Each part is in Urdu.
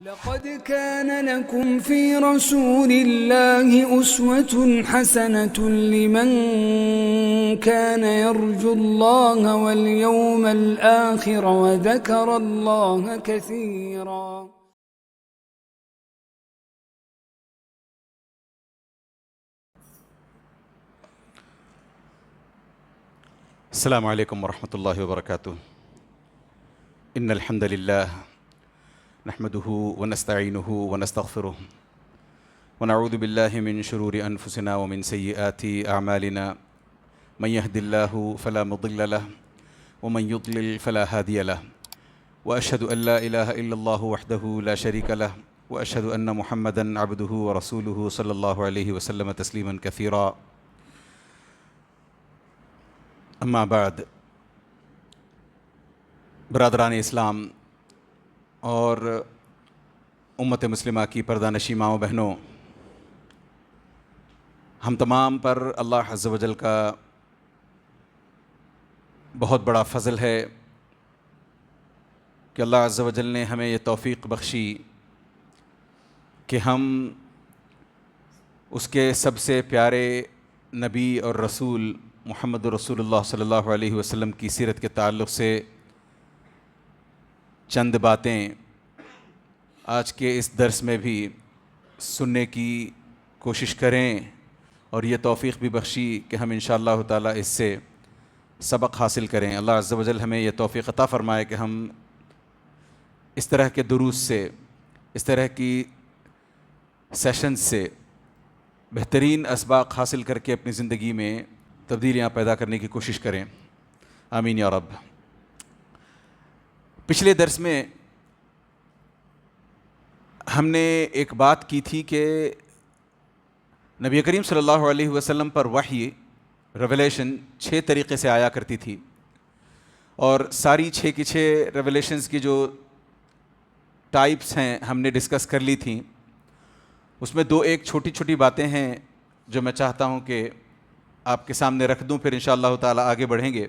لقد كان لكم في رسول الله أسوة حسنة لمن كان يرجو الله واليوم الآخر وذكر الله كثيرا. السلام عليكم ورحمة الله وبركاته. إن الحمد لله نحمده ونستعينه ونستغفره ونعوذ بالله من شرور أنفسنا ومن سيئات أعمالنا. من يهد الله فلا مضل له ومن يضلل فلا هادي له، وأشهد أن لا إله إلا الله وحده لا شريك له، وأشهد أن محمدًا عبده ورسوله صلى الله عليه وسلم تسليمًا كثيرا. اما بعد، برادران اسلام اور امت مسلمہ کی پردہ نشین ماں و بہنوں، ہم تمام پر اللہ عز و جل کا بہت بڑا فضل ہے کہ اللہ عز و جل نے ہمیں یہ توفیق بخشی کہ ہم اس کے سب سے پیارے نبی اور رسول محمد رسول اللہ صلی اللہ علیہ وسلم کی سیرت کے تعلق سے چند باتیں آج کے اس درس میں بھی سننے کی کوشش کریں، اور یہ توفیق بھی بخشی کہ ہم انشاءاللہ تعالی اس سے سبق حاصل کریں. اللہ عز و جل ہمیں یہ توفیق عطا فرمائے کہ ہم اس طرح کے دروس سے، اس طرح کی سیشنز سے بہترین اسباق حاصل کر کے اپنی زندگی میں تبدیلیاں پیدا کرنے کی کوشش کریں. آمین یا رب. پچھلے درس میں ہم نے ایک بات کی تھی کہ نبی کریم صلی اللہ علیہ وسلم پر وحی، ریویلیشن 6 طریقے سے آیا کرتی تھی، اور ساری 6 کی 6 ریویلیشنز کی جو ٹائپس ہیں ہم نے ڈسکس کر لی تھیں. اس میں 2 چھوٹی چھوٹی باتیں ہیں جو میں چاہتا ہوں کہ آپ کے سامنے رکھ دوں، پھر انشاءاللہ تعالی آگے بڑھیں گے.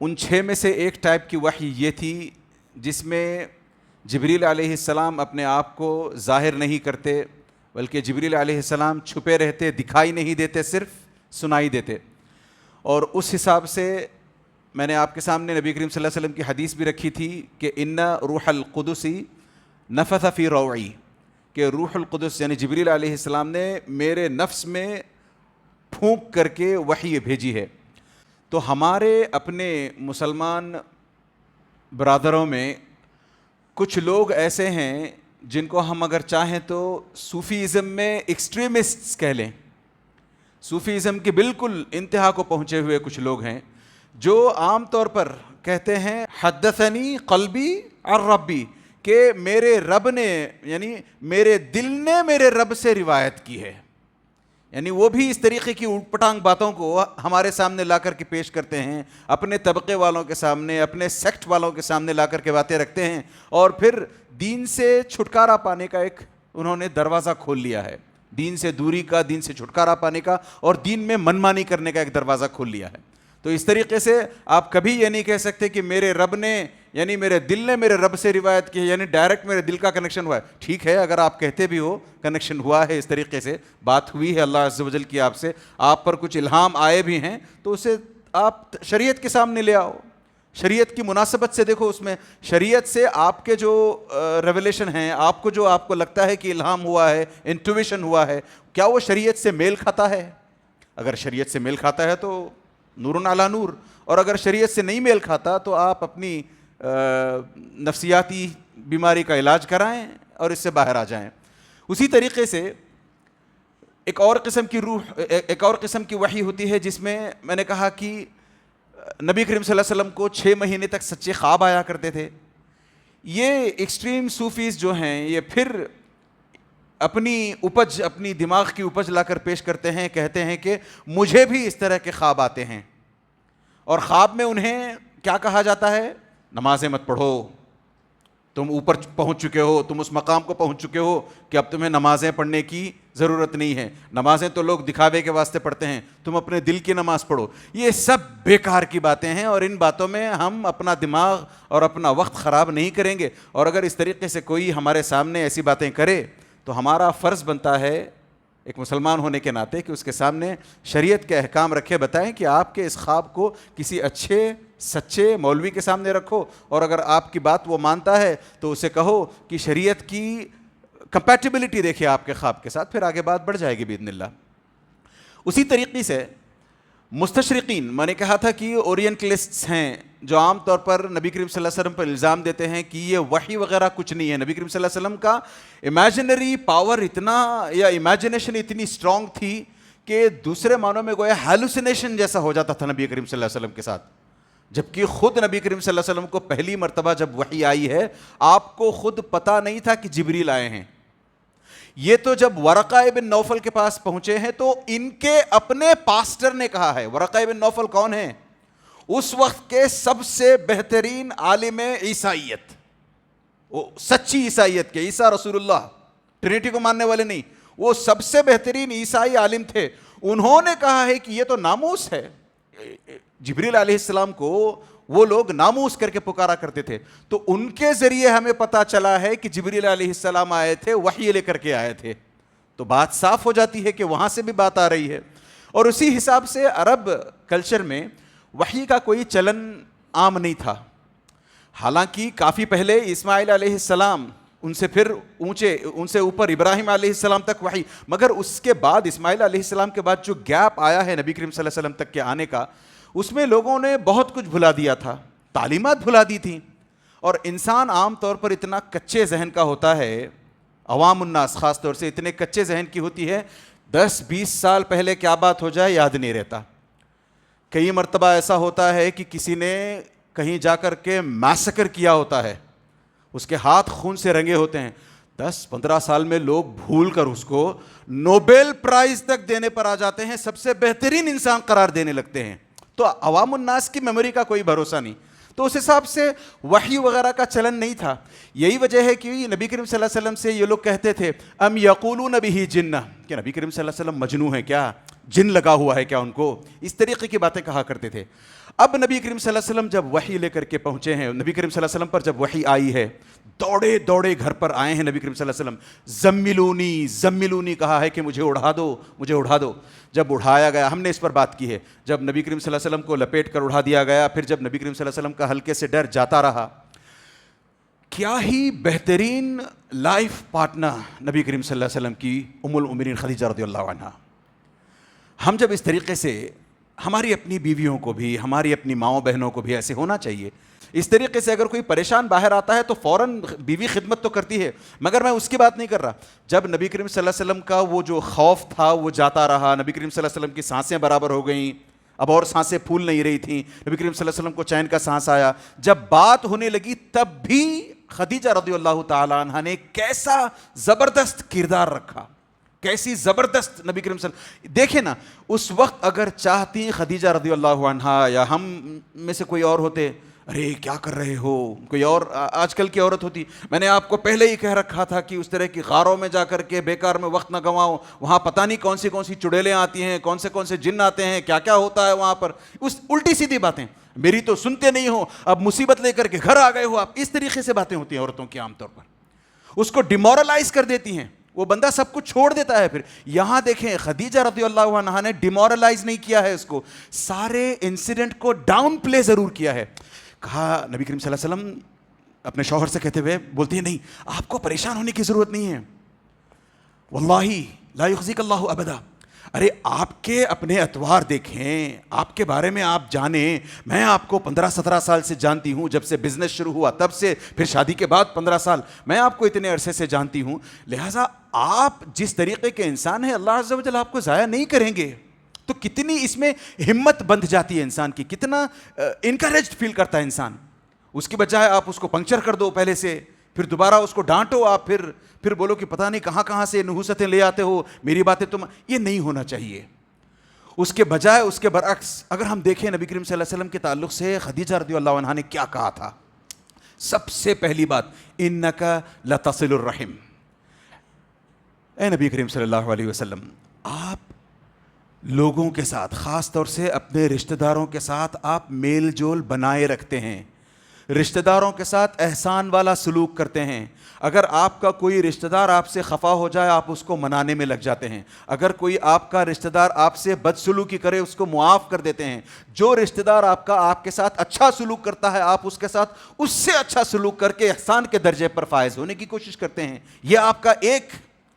ان 6 میں سے ایک ٹائپ کی وحی یہ تھی جس میں جبریل علیہ السلام اپنے آپ کو ظاہر نہیں کرتے، بلکہ جبریل علیہ السلام چھپے رہتے، دکھائی نہیں دیتے، صرف سنائی دیتے. اور اس حساب سے میں نے آپ کے سامنے نبی کریم صلی اللہ علیہ وسلم کی حدیث بھی رکھی تھی کہ ان روح القدس نفث فی روعی، کہ روح القدس یعنی جبریل علیہ السلام نے میرے نفس میں پھونک کر کے وحی بھیجی ہے. تو ہمارے اپنے مسلمان برادروں میں کچھ لوگ ایسے ہیں جن کو ہم اگر چاہیں تو صوفیزم میں ایکسٹریمسٹس کہہ لیں. صوفیزم کی بالکل انتہا کو پہنچے ہوئے کچھ لوگ ہیں جو عام طور پر کہتے ہیں حدثنی قلبی عن ربی، کہ میرے رب نے، یعنی میرے دل نے میرے رب سے روایت کی ہے. یعنی وہ بھی اس طریقے کی اوٹ پٹانگ باتوں کو ہمارے سامنے لا کر کے پیش کرتے ہیں، اپنے طبقے والوں کے سامنے، اپنے سیکٹ والوں کے سامنے لا کر کے باتیں رکھتے ہیں، اور پھر دین سے چھٹکارا پانے کا ایک انہوں نے دروازہ کھول لیا ہے، دین سے دوری کا، دین سے چھٹکارا پانے کا، اور دین میں منمانی کرنے کا ایک دروازہ کھول لیا ہے. تو اس طریقے سے آپ کبھی یہ نہیں کہہ سکتے کہ میرے رب نے، یعنی میرے دل نے میرے رب سے روایت کی ہے، یعنی ڈائریکٹ میرے دل کا کنیکشن ہوا ہے. ٹھیک ہے، اگر آپ کہتے بھی ہو کنیکشن ہوا ہے، اس طریقے سے بات ہوئی ہے اللہ عز و جل کی آپ سے، آپ پر کچھ الہام آئے بھی ہیں، تو اسے آپ شریعت کے سامنے لے آؤ، شریعت کی مناسبت سے دیکھو. اس میں شریعت سے آپ کے جو ریویلیشن ہیں، آپ کو جو آپ کو لگتا ہے کہ الہام ہوا ہے، انٹویشن ہوا ہے، کیا وہ شریعت سے میل کھاتا ہے؟ اگر شریعت سے میل کھاتا ہے تو نور علی نور، اور اگر شریعت سے نہیں میل کھاتا تو آپ اپنی نفسیاتی بیماری کا علاج کرائیں اور اس سے باہر آ جائیں. اسی طریقے سے ایک اور قسم کی وحی ہوتی ہے جس میں نے کہا کہ نبی کریم صلی اللہ علیہ وسلم کو 6 مہینے تک سچے خواب آیا کرتے تھے. یہ ایکسٹریم صوفیز جو ہیں یہ پھر اپنی دماغ کی اپج لا کر پیش کرتے ہیں، کہتے ہیں کہ مجھے بھی اس طرح کے خواب آتے ہیں، اور خواب میں انہیں کیا کہا جاتا ہے؟ نمازیں مت پڑھو، تم اوپر پہنچ چکے ہو, تم اس مقام کو پہنچ چکے ہو کہ اب تمہیں نمازیں پڑھنے کی ضرورت نہیں ہے. نمازیں تو لوگ دکھاوے کے واسطے پڑھتے ہیں, تم اپنے دل کی نماز پڑھو. یہ سب بیکار کی باتیں ہیں, اور ان باتوں میں ہم اپنا دماغ اور اپنا وقت خراب نہیں کریں گے. اور اگر اس طریقے سے کوئی ہمارے سامنے ایسی باتیں کرے تو ہمارا فرض بنتا ہے ایک مسلمان ہونے کے ناطے کہ اس کے سامنے شریعت کے احکام رکھے, بتائیں کہ آپ کے اس خواب کو کسی اچھے سچے مولوی کے سامنے رکھو, اور اگر آپ کی بات وہ مانتا ہے تو اسے کہو کہ شریعت کی کمپیٹیبلٹی دیکھیں آپ کے خواب کے ساتھ, پھر آگے بات بڑھ جائے گی باذن اللہ. اسی طریقے سے مستشرقین, میں نے کہا تھا کہ اورینٹلسٹس ہیں جو عام طور پر نبی کریم صلی اللہ علیہ وسلم پر الزام دیتے ہیں کہ یہ وحی وغیرہ کچھ نہیں ہے. نبی کریم صلی اللہ علیہ وسلم کا امیجنری پاور اتنا یا امیجنیشن اتنی اسٹرانگ تھی کہ دوسرے معنوں میں گویا ہیلوسینیشن جیسا ہو جاتا تھا نبی کریم صلی اللہ علیہ وسلم کے ساتھ, جبکہ خود نبی کریم صلی اللہ علیہ وسلم کو پہلی مرتبہ جب وحی آئی ہے آپ کو خود پتہ نہیں تھا کہ جبریل آئے ہیں. یہ تو جب ورقہ ابن نوفل کے پاس پہنچے ہیں تو ان کے اپنے پاسٹر نے کہا ہے. ورقہ ابن نوفل کون ہیں؟ اس وقت کے سب سے بہترین عالم عیسائیت, وہ سچی عیسائیت کے, عیسیٰ رسول اللہ, ٹرینٹی کو ماننے والے نہیں, وہ سب سے بہترین عیسائی عالم تھے. انہوں نے کہا ہے کہ یہ تو ناموس ہے. جبریل علیہ السلام کو وہ لوگ ناموس کر کے پکارا کرتے تھے, تو ان کے ذریعے ہمیں پتا چلا ہے کہ جبریل علیہ السلام آئے تھے, وحی لے کر کے آئے تھے. تو بات صاف ہو جاتی ہے کہ وہاں سے بھی بات آ رہی ہے. اور اسی حساب سے عرب کلچر میں وحی کا کوئی چلن عام نہیں تھا. حالانکہ کافی پہلے اسماعیل علیہ السلام, ان سے پھر ان سے اوپر ابراہیم علیہ السلام تک وحی, مگر اس کے بعد اسماعیل علیہ السلام کے بعد جو گیپ آیا ہے نبی کریم صلی اللہ علیہ وسلم تک کے آنے کا, اس میں لوگوں نے بہت کچھ بھلا دیا تھا, تعلیمات بھلا دی تھیں. اور انسان عام طور پر اتنا کچے ذہن کا ہوتا ہے, عوام الناس خاص طور سے اتنے کچے ذہن کی ہوتی ہے, 10-20 سال پہلے کیا بات ہو جائے یاد نہیں رہتا. کئی مرتبہ ایسا ہوتا ہے کہ کسی نے کہیں جا کر کے میسکر کیا ہوتا ہے, اس کے ہاتھ خون سے رنگے ہوتے ہیں, 10-15 سال میں لوگ بھول کر اس کو نوبل پرائز تک دینے پر آ جاتے ہیں, سب سے بہترین انسان قرار دینے لگتے ہیں. تو عوام الناس کی میموری کا کوئی بھروسہ نہیں. تو اس حساب سے وحی وغیرہ کا چلن نہیں تھا. یہی وجہ ہے کہ نبی کریم صلی اللہ علیہ وسلم سے یہ لوگ کہتے تھے ام یقولون بہ جنہ, کہ نبی کریم صلی اللہ علیہ وسلم مجنون ہے کیا, جن لگا ہوا ہے کیا ان کو, اس طریقے کی باتیں کہا کرتے تھے. اب نبی کریم صلی اللہ علیہ وسلم جب وحی لے کر کے پہنچے ہیں, نبی کریم صلی اللہ علیہ وسلم پر جب وحی آئی ہے, دوڑے دوڑے گھر پر آئے ہیں نبی کریم صلی اللہ علیہ وسلم, زملونی زملونی کہا ہے کہ مجھے اڑا دو, مجھے اڑا دو. جب اڑھایا گیا, ہم نے اس پر بات کی ہے, جب نبی کریم صلی اللہ علیہ وسلم کو لپیٹ کر اڑا دیا گیا, پھر جب نبی کریم صلی اللہ علیہ وسلم کا ہلکے سے ڈر جاتا رہا, کیا ہی بہترین لائف پارٹنر نبی کریم صلی اللہ علیہ وسلم کی ام المؤمنین خدیجہ رضی اللہ عنہا. ہم جب اس طریقے سے, ہماری اپنی بیویوں کو بھی, ہماری اپنی ماؤں بہنوں کو بھی ایسے ہونا چاہیے. اس طریقے سے اگر کوئی پریشان باہر آتا ہے تو فوراً بیوی خدمت تو کرتی ہے, مگر میں اس کی بات نہیں کر رہا. جب نبی کریم صلی اللہ علیہ وسلم کا وہ جو خوف تھا وہ جاتا رہا, نبی کریم صلی اللہ علیہ وسلم کی سانسیں برابر ہو گئیں, اب اور سانسیں پھول نہیں رہی تھیں, نبی کریم صلی اللہ علیہ وسلم کو چین کا سانس آیا, جب بات ہونے لگی تب بھی خدیجہ رضی اللہ تعالیٰ عنہا نے کیسا زبردست کردار رکھا, کیسی زبردست نبی کریم صلی اللہ علیہ وسلم. دیکھیں نا, اس وقت اگر چاہتی خدیجہ رضی اللہ عنہا یا ہم میں سے کوئی اور ہوتے, ارے کیا کر رہے ہو, کوئی اور آج کل کی عورت ہوتی, میں نے آپ کو پہلے ہی کہہ رکھا تھا کہ اس طرح کی غاروں میں جا کر کے بیکار میں وقت نہ گنواؤ, وہاں پتہ نہیں کون سی چڑیلیں آتی ہیں, کون سے جن آتے ہیں, کیا کیا ہوتا ہے وہاں پر. اس الٹی سیدھی باتیں, میری تو سنتے نہیں ہو, اب مصیبت لے کر کے گھر آ گئے ہو آپ, اس طریقے سے باتیں ہوتی ہیں عورتوں کی عام طور پر, اس کو ڈیمورلائز کر دیتی ہیں, وہ بندہ سب کچھ چھوڑ دیتا ہے. پھر یہاں دیکھیں خدیجہ رضی اللہ عنہا نے ڈیمورلائز نہیں کیا ہے اس کو, سارے انسیڈنٹ کو ڈاؤن پلے ضرور کیا ہے. کہا نبی کریم صلی اللہ علیہ وسلم اپنے شوہر سے کہتے ہوئے بولتی ہیں, نہیں آپ کو پریشان ہونے کی ضرورت نہیں ہے, واللہ لا یخزیک اللہ ابدا. ارے آپ کے اپنے اتوار دیکھیں, آپ کے بارے میں آپ جانیں, میں آپ کو 15-17 سال سے جانتی ہوں, جب سے بزنس شروع ہوا تب سے, پھر شادی کے بعد 15 سال, میں آپ کو اتنے عرصے سے جانتی ہوں, لہٰذا آپ جس طریقے کے انسان ہیں اللہ عز و جل آپ کو ضائع نہیں کریں گے. تو کتنی اس میں ہمت بندھ جاتی ہے انسان کی, کتنا انکریجڈ فیل کرتا ہے انسان. اس کی بجائے آپ اس کو پنکچر کر دو پہلے سے, پھر دوبارہ اس کو ڈانٹو آپ, پھر بولو کہ پتہ نہیں کہاں سے نحوستیں لے آتے ہو, میری باتیں تم, یہ نہیں ہونا چاہیے. اس کے بجائے اس کے برعکس اگر ہم دیکھیں نبی کریم صلی اللہ علیہ وسلم کے تعلق سے خدیجہ رضی اللہ عنہا نے کیا کہا تھا, سب سے پہلی بات انکا لتصل الرحم. اے نبی کریم صلی اللہ علیہ وسلم, آپ لوگوں کے ساتھ, خاص طور سے اپنے رشتہ داروں کے ساتھ آپ میل جول بنائے رکھتے ہیں, رشتہ داروں کے ساتھ احسان والا سلوک کرتے ہیں. اگر آپ کا کوئی رشتہ دار آپ سے خفا ہو جائے آپ اس کو منانے میں لگ جاتے ہیں. اگر کوئی آپ کا رشتہ دار آپ سے بدسلوکی کرے اس کو معاف کر دیتے ہیں. جو رشتہ دار آپ کا آپ کے ساتھ اچھا سلوک کرتا ہے آپ اس کے ساتھ اس سے اچھا سلوک کر کے احسان کے درجے پر فائز ہونے کی کوشش کرتے ہیں. یہ آپ کا ایک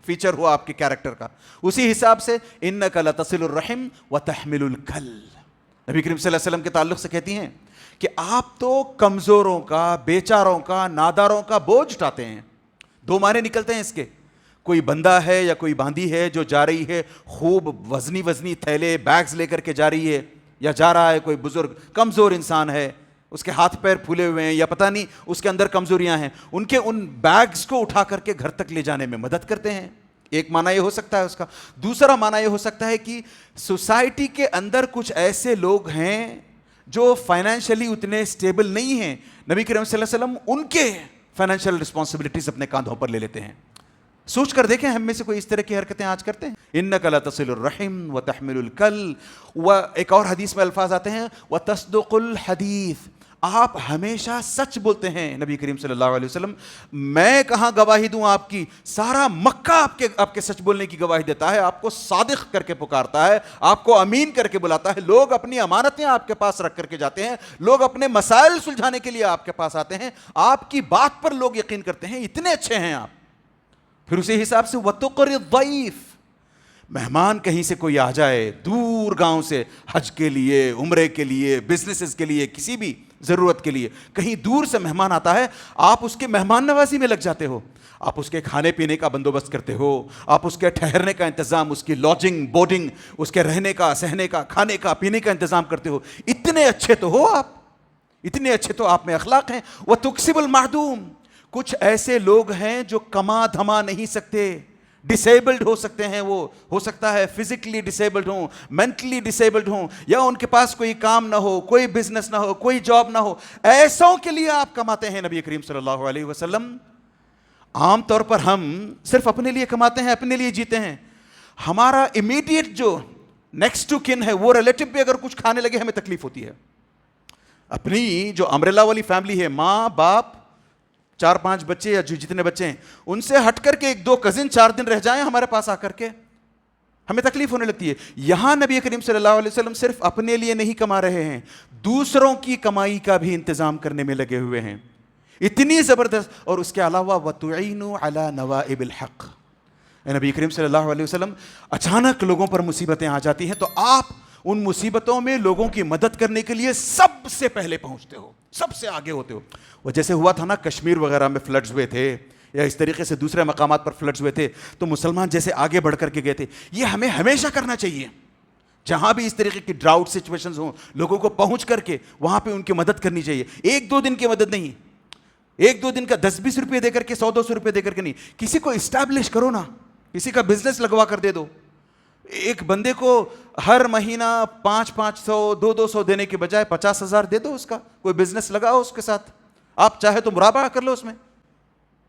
فیچر ہوا آپ کے کیریکٹر کا. اسی حساب سے انک لتصل الرحم وتحمل الکل, نبی کریم صلی اللہ علیہ وسلم کے تعلق سے کہتی ہیں کہ آپ تو کمزوروں کا, بیچاروں کا, ناداروں کا بوجھ اٹھاتے ہیں. دو معنی نکلتے ہیں اس کے. کوئی بندہ ہے یا کوئی باندی ہے جو جا رہی ہے خوب وزنی تھیلے بیگز لے کر کے جا رہی ہے, یا جا رہا ہے کوئی بزرگ کمزور انسان ہے, اس کے ہاتھ پیر پھولے ہوئے ہیں یا پتہ نہیں اس کے اندر کمزوریاں ہیں, ان بیگز کو اٹھا کر کے گھر تک لے جانے میں مدد کرتے ہیں. ایک معنی یہ ہو سکتا ہے اس کا. دوسرا معنی یہ ہو سکتا ہے کہ سوسائٹی کے اندر کچھ ایسے لوگ ہیں جو فائنینشلی اتنے اسٹیبل نہیں ہیں, نبی کریم صلی اللہ علیہ وسلم ان کے فائنینشیل رسپانسبلٹیز اپنے کاندھوں پر لے لیتے ہیں. سوچ کر دیکھیں ہم میں سے کوئی اس طرح کی حرکتیں آج کرتے ہیں. انک لتصل الرحم وتحمل الکل. ایک اور حدیث میں الفاظ آتے ہیں وتصدق الحدیث, آپ ہمیشہ سچ بولتے ہیں نبی کریم صلی اللہ علیہ وسلم. میں کہاں گواہی دوں آپ کی, سارا مکہ آپ کے سچ بولنے کی گواہی دیتا ہے, آپ کو صادق کر کے پکارتا ہے, آپ کو امین کر کے بلاتا ہے. لوگ اپنی امانتیں آپ کے پاس رکھ کر کے جاتے ہیں, لوگ اپنے مسائل سلجھانے کے لیے آپ کے پاس آتے ہیں, آپ کی بات پر لوگ یقین کرتے ہیں, اتنے اچھے ہیں آپ. پھر اسی حساب سے وتقر الضیف, مہمان کہیں سے کوئی آ جائے دور گاؤں سے حج کے لیے, عمرے کے لیے, بزنسز کے لیے, کسی بھی ضرورت کے لیے کہیں دور سے مہمان آتا ہے, آپ اس کے مہمان نوازی میں لگ جاتے ہو. آپ اس کے کھانے پینے کا بندوبست کرتے ہو, آپ اس کے ٹھہرنے کا انتظام, اس کی لاڈجنگ بورڈنگ, اس کے رہنے کا, سہنے کا, کھانے کا, پینے کا انتظام کرتے ہو. اتنے اچھے تو ہو آپ, اتنے اچھے تو آپ میں اخلاق ہیں. وتکسب المعدوم, کچھ ایسے لوگ ہیں جو کما دھما نہیں سکتے, ڈسیبلڈ ہو سکتے ہیں, وہ ہو سکتا ہے فزیکلی ڈسیبلڈ ہوں, مینٹلی ڈسیبلڈ ہوں, یا ان کے پاس کوئی کام نہ ہو, کوئی بزنس نہ ہو, کوئی جاب نہ ہو. ایسوں کے لیے آپ کماتے ہیں نبی کریم صلی اللہ علیہ وسلم. عام طور پر ہم صرف اپنے لیے کماتے ہیں, اپنے لیے جیتے ہیں. ہمارا امیڈیٹ جو نیکسٹ ٹو کن ہے وہ ریلیٹو بھی اگر کچھ کھانے لگے ہمیں تکلیف ہوتی ہے. اپنی جو امبریلا والی فیملی ہے, ماں باپ 4-5 بچے یا جتنے بچے ہیں, ان سے ہٹ کر کے 1-2 کزن 4 دن رہ جائیں ہمارے پاس آ کر کے, ہمیں تکلیف ہونے لگتی ہے. یہاں نبی کریم صلی اللہ علیہ وسلم صرف اپنے لیے نہیں کما رہے ہیں, دوسروں کی کمائی کا بھی انتظام کرنے میں لگے ہوئے ہیں. اتنی زبردست. اور اس کے علاوہ وَتُعِينُ عَلَى نَوَائِبِ الْحَقِّ, نبی کریم صلی اللہ علیہ وسلم اچانک لوگوں پر مصیبتیں آ جاتی ہیں تو آپ ان مصیبتوں میں لوگوں کی مدد کرنے کے لیے سب سے پہلے پہنچتے ہو, سب سے آگے ہوتے ہو. وہ جیسے ہوا تھا نا کشمیر وغیرہ میں فلڈز ہوئے تھے, یا اس طریقے سے دوسرے مقامات پر فلڈز ہوئے تھے, تو مسلمان جیسے آگے بڑھ کر کے گئے تھے. یہ ہمیں ہمیشہ کرنا چاہیے. جہاں بھی اس طریقے کی ڈراؤٹ سچویشنز ہوں, لوگوں کو پہنچ کر کے وہاں پہ ان کی مدد کرنی چاہیے. 1-2 دن کی مدد نہیں, 1-2 دن کا 10-20 روپے دے کر کے, 100-200 روپے دے کر کے نہیں. کسی کو اسٹیبلش کرو نا, کسی کا بزنس لگوا کر دے دو. ایک بندے کو ہر مہینہ 500-500 200-200 دینے کے بجائے 50,000 دے دو, اس کا کوئی بزنس لگاؤ اس کے ساتھ. آپ چاہے تو مرابحہ کر لو اس میں,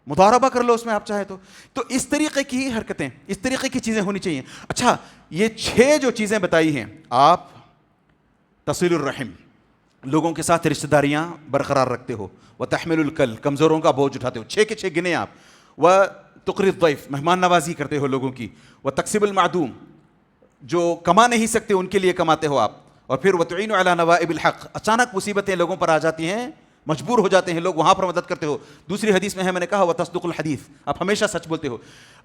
مضاربہ کر لو اس میں, آپ چاہے تو اس طریقے کی حرکتیں, اس طریقے کی چیزیں ہونی چاہیے. اچھا, یہ 6 جو چیزیں بتائی ہیں, آپ تصل الرحم, لوگوں کے ساتھ رشتہ داریاں برقرار رکھتے ہو, وتحمل الکل, کمزوروں کا بوجھ اٹھاتے ہو, 6 کے 6 گنے آپ, وتقری الضیف, مہمان نوازی کرتے ہو لوگوں کی, وتکسب المعدوم, جو کما نہیں سکتے ان کے لیے کماتے ہو آپ, اور پھر وتعین علی نوائب الحق, اچانک مصیبتیں لوگوں پر آ جاتی ہیں, مجبور ہو جاتے ہیں لوگ, وہاں پر مدد کرتے ہو. دوسری حدیث میں ہے, میں نے کہا وتصدق الحدیث, آپ ہمیشہ سچ بولتے ہو.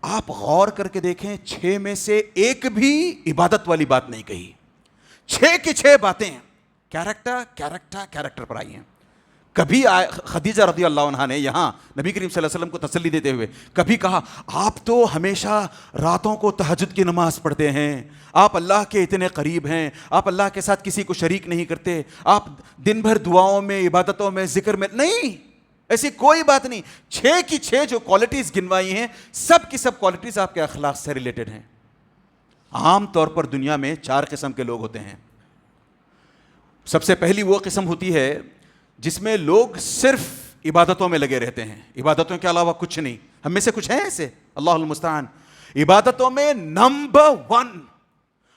آپ غور کر کے دیکھیں 6 میں سے ایک بھی عبادت والی بات نہیں کہی. 6 کی 6 باتیں کیریکٹر پر آئی ہیں. کبھی خدیجہ رضی اللہ عنہا نے یہاں نبی کریم صلی اللہ علیہ وسلم کو تسلی دیتے ہوئے کبھی کہا, آپ تو ہمیشہ راتوں کو تہجد کی نماز پڑھتے ہیں, آپ اللہ کے اتنے قریب ہیں, آپ اللہ کے ساتھ کسی کو شریک نہیں کرتے, آپ دن بھر دعاؤں میں, عبادتوں میں, ذکر میں. نہیں, ایسی کوئی بات نہیں. 6 کی 6 جو کوالٹیز گنوائی ہیں, سب کی سب کوالٹیز آپ کے اخلاق سے ریلیٹڈ ہیں. عام طور پر دنیا میں 4 قسم کے لوگ ہوتے ہیں. سب سے پہلی وہ قسم ہوتی ہے جس میں لوگ صرف عبادتوں میں لگے رہتے ہیں, عبادتوں کے علاوہ کچھ نہیں. ہم میں سے کچھ ہیں ایسے, اللہ المستعان, عبادتوں میں نمبر 1,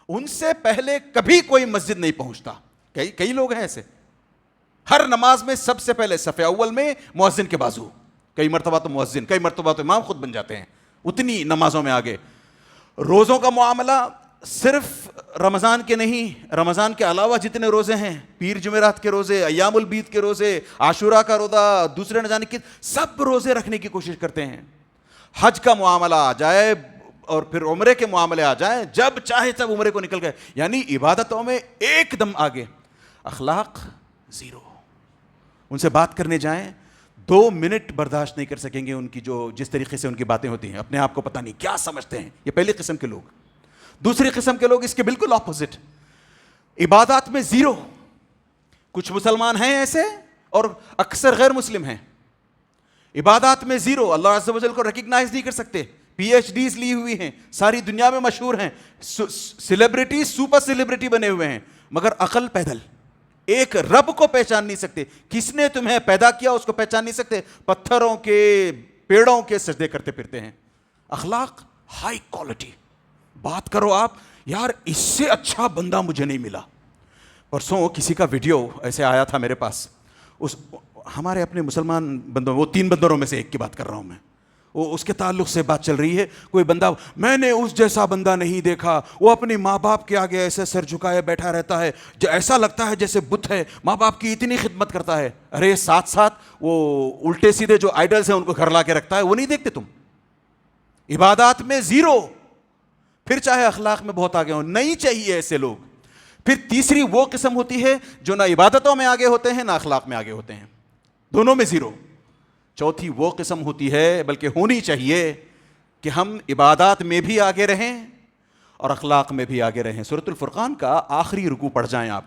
ان سے پہلے کبھی کوئی مسجد نہیں پہنچتا. کئی لوگ ہیں ایسے, ہر نماز میں سب سے پہلے صف اول میں مؤذن کے بازو, کئی مرتبہ تو مؤذن, کئی مرتبہ تو امام خود بن جاتے ہیں, اتنی نمازوں میں آگے. روزوں کا معاملہ صرف رمضان کے نہیں, رمضان کے علاوہ جتنے روزے ہیں, پیر جمعرات کے روزے, ایام البید کے روزے, عاشورہ کا روزہ, دوسرے نہ جانے کے سب روزے رکھنے کی کوشش کرتے ہیں. حج کا معاملہ آ جائے اور پھر عمرے کے معاملے آ جائیں, جب چاہے تب عمرے کو نکل گئے. یعنی عبادتوں میں ایک دم آگے. اخلاق زیرو. ان سے بات کرنے جائیں 2 منٹ برداشت نہیں کر سکیں گے ان کی جس طریقے سے ان کی باتیں ہوتی ہیں, اپنے آپ کو پتہ نہیں کیا سمجھتے ہیں. یہ پہلی قسم کے لوگ. دوسری قسم کے لوگ اس کے بالکل اپوزٹ, عبادات میں زیرو. کچھ مسلمان ہیں ایسے اور اکثر غیر مسلم ہیں. عبادات میں زیرو, اللہ عز و جل کو ریکگنائز نہیں کر سکتے, پی ایچ ڈیز لی ہوئی ہیں, ساری دنیا میں مشہور ہیں, سیلیبریٹی, سپر سیلیبریٹی بنے ہوئے ہیں, مگر عقل پیدل. ایک رب کو پہچان نہیں سکتے. کس نے تمہیں پیدا کیا اس کو پہچان نہیں سکتے, پتھروں کے, پیڑوں کے سجدے کرتے پھرتے ہیں. اخلاق ہائی کوالٹی. بات کرو آپ, یار اس سے اچھا بندہ مجھے نہیں ملا. پرسوں کسی کا ویڈیو ایسے آیا تھا میرے پاس, ہمارے اپنے مسلمان بندوں, وہ 3 بندروں میں سے ایک کی بات کر رہا ہوں میں, وہ اس کے تعلق سے بات چل رہی ہے. کوئی بندہ, میں نے اس جیسا بندہ نہیں دیکھا, وہ اپنی ماں باپ کے آگے ایسے سر جھکائے بیٹھا رہتا ہے, جو ایسا لگتا ہے جیسے بت ہے, ماں باپ کی اتنی خدمت کرتا ہے. ارے ساتھ ساتھ وہ الٹے سیدھے جو آئیڈلز ہیں ان کو گھر لا کے رکھتا ہے, وہ نہیں دیکھتے تم. عبادات میں زیرو, پھر چاہے اخلاق میں بہت آگے ہوں. نہیں چاہیے ایسے لوگ. پھر تیسری وہ قسم ہوتی ہے جو نہ عبادتوں میں آگے ہوتے ہیں نہ اخلاق میں آگے ہوتے ہیں, دونوں میں زیرو. چوتھی وہ قسم ہوتی ہے, بلکہ ہونی چاہیے, کہ ہم عبادات میں بھی آگے رہیں اور اخلاق میں بھی آگے رہیں. سورۃ الفرقان کا آخری رکوع پڑھ جائیں آپ,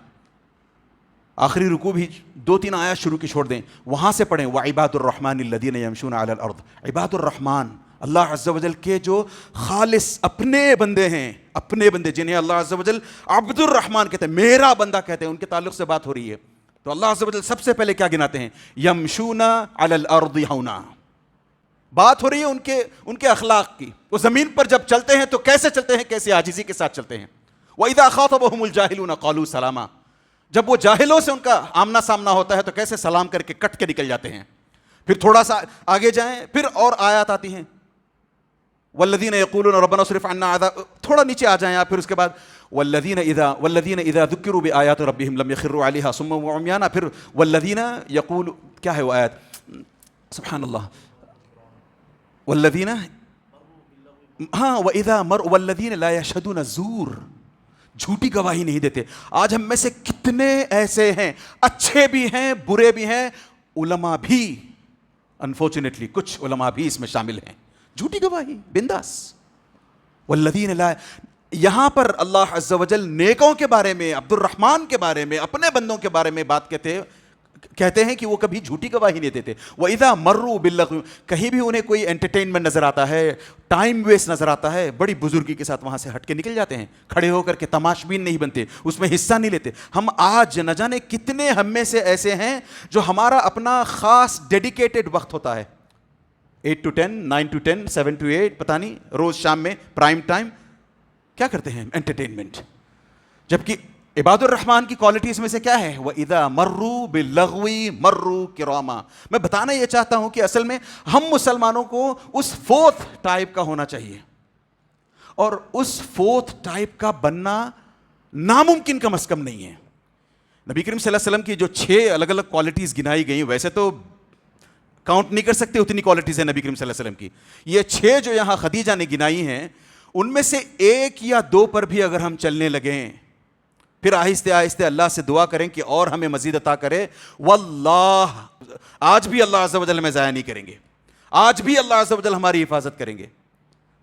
آخری رکوع بھی 2-3 آیات شروع کی چھوڑ دیں, وہاں سے پڑھیں. وعباد الرحمن الذین یمشون علی الارض. عباد الرحمن, اللہ عز و جل کے جو خالص اپنے بندے ہیں, اپنے بندے جنہیں اللہ عز و جل عبد الرحمن کہتے ہیں, میرا بندہ کہتے ہیں, ان کے تعلق سے بات ہو رہی ہے. تو اللہ عز و جل سب سے پہلے کیا گناتے ہیں؟ یمشون علی الارض ہونا. بات ہو رہی ہے ان کے اخلاق کی. وہ زمین پر جب چلتے ہیں تو کیسے چلتے ہیں, کیسے عاجزی کے ساتھ چلتے ہیں. وَإِذَا خَاطَبَهُمُ الْجَاهِلُونَ قَالُوا سَلَامًا. جب وہ جاہلوں سے ان کا آمنا سامنا ہوتا ہے تو کیسے سلام کر کے کٹ کے نکل جاتے ہیں. پھر تھوڑا سا آگے جائیں, پھر اور آیات آتی ہیں. والذین یقولون ربنا اصرف عنا عذاب. تھوڑا نیچے آ جائیں آپ, پھر اس کے بعد والذین اذا ذکروا بآیات ربهم لم یخروا علیہا صما وعمیانا. پھر والذین یقول, کیا ہے وہ آیت, سبحان اللہ, والذین, ہاں, والذین لا یشہدون الزور, جھوٹی گواہی نہیں دیتے. آج ہم میں سے کتنے ایسے ہیں, اچھے بھی ہیں برے بھی ہیں, علماء بھی, انفارچونیٹلی کچھ علماء بھی اس میں شامل ہیں, جھوٹی گواہی بنداس. والذین لا, یہاں پر اللہ عز و جل نیکوں کے بارے میں, عبد الرحمن کے بارے میں, اپنے بندوں کے بارے میں بات کہتے ہیں کہ وہ کبھی جھوٹی گواہی نہیں دیتے. وَإِذَا مَرُّوا بِاللَّغْوِ, کہیں بھی انہیں کوئی انٹرٹینمنٹ نظر آتا ہے, ٹائم ویسٹ نظر آتا ہے, بڑی بزرگی کے ساتھ وہاں سے ہٹ کے نکل جاتے ہیں, کھڑے ہو کر کے تماشبین نہیں بنتے, اس میں حصہ نہیں لیتے. ہم آج نہ جانے کتنے ہم میں سے ایسے ہیں جو ہمارا اپنا خاص ڈیڈیکیٹڈ وقت ہوتا ہے, 8 to 10, 9 to 10, 7 to 8, پتہ نہیں, روز شام میں پرائم ٹائم کیا کرتے ہیں, انٹرٹینمنٹ. جبکہ عباد الرحمن کی کوالٹیز میں سے کیا ہے, وَإِذَا مَرُّوا بِاللَّغْوِ مَرُّوا كِرَامًا. میں بتانا یہ چاہتا ہوں کہ اصل میں ہم مسلمانوں کو اس 4th ٹائپ کا ہونا چاہیے, اور اس 4th ٹائپ کا بننا ناممکن کم از کم نہیں ہے. نبی کریم صلی اللہ علیہ وسلم کی جو 6 الگ الگ کوالٹیز گنائی گئی, ویسے تو کاؤنٹ نہیں کر سکتے اتنی کوالٹیز ہیں نبی کریم صلی اللہ علیہ وسلم کی. یہ 6 جو یہاں خدیجہ نے گنائی ہیں, ان میں سے 1 یا 2 پر بھی اگر ہم چلنے لگیں, پھر آہستہ آہستہ اللہ سے دعا کریں کہ اور ہمیں مزید عطا کرے, واللہ آج بھی اللہ عز و جل ہمیں ضائع نہیں کریں گے, آج بھی اللہ عز و جل ہماری حفاظت کریں گے,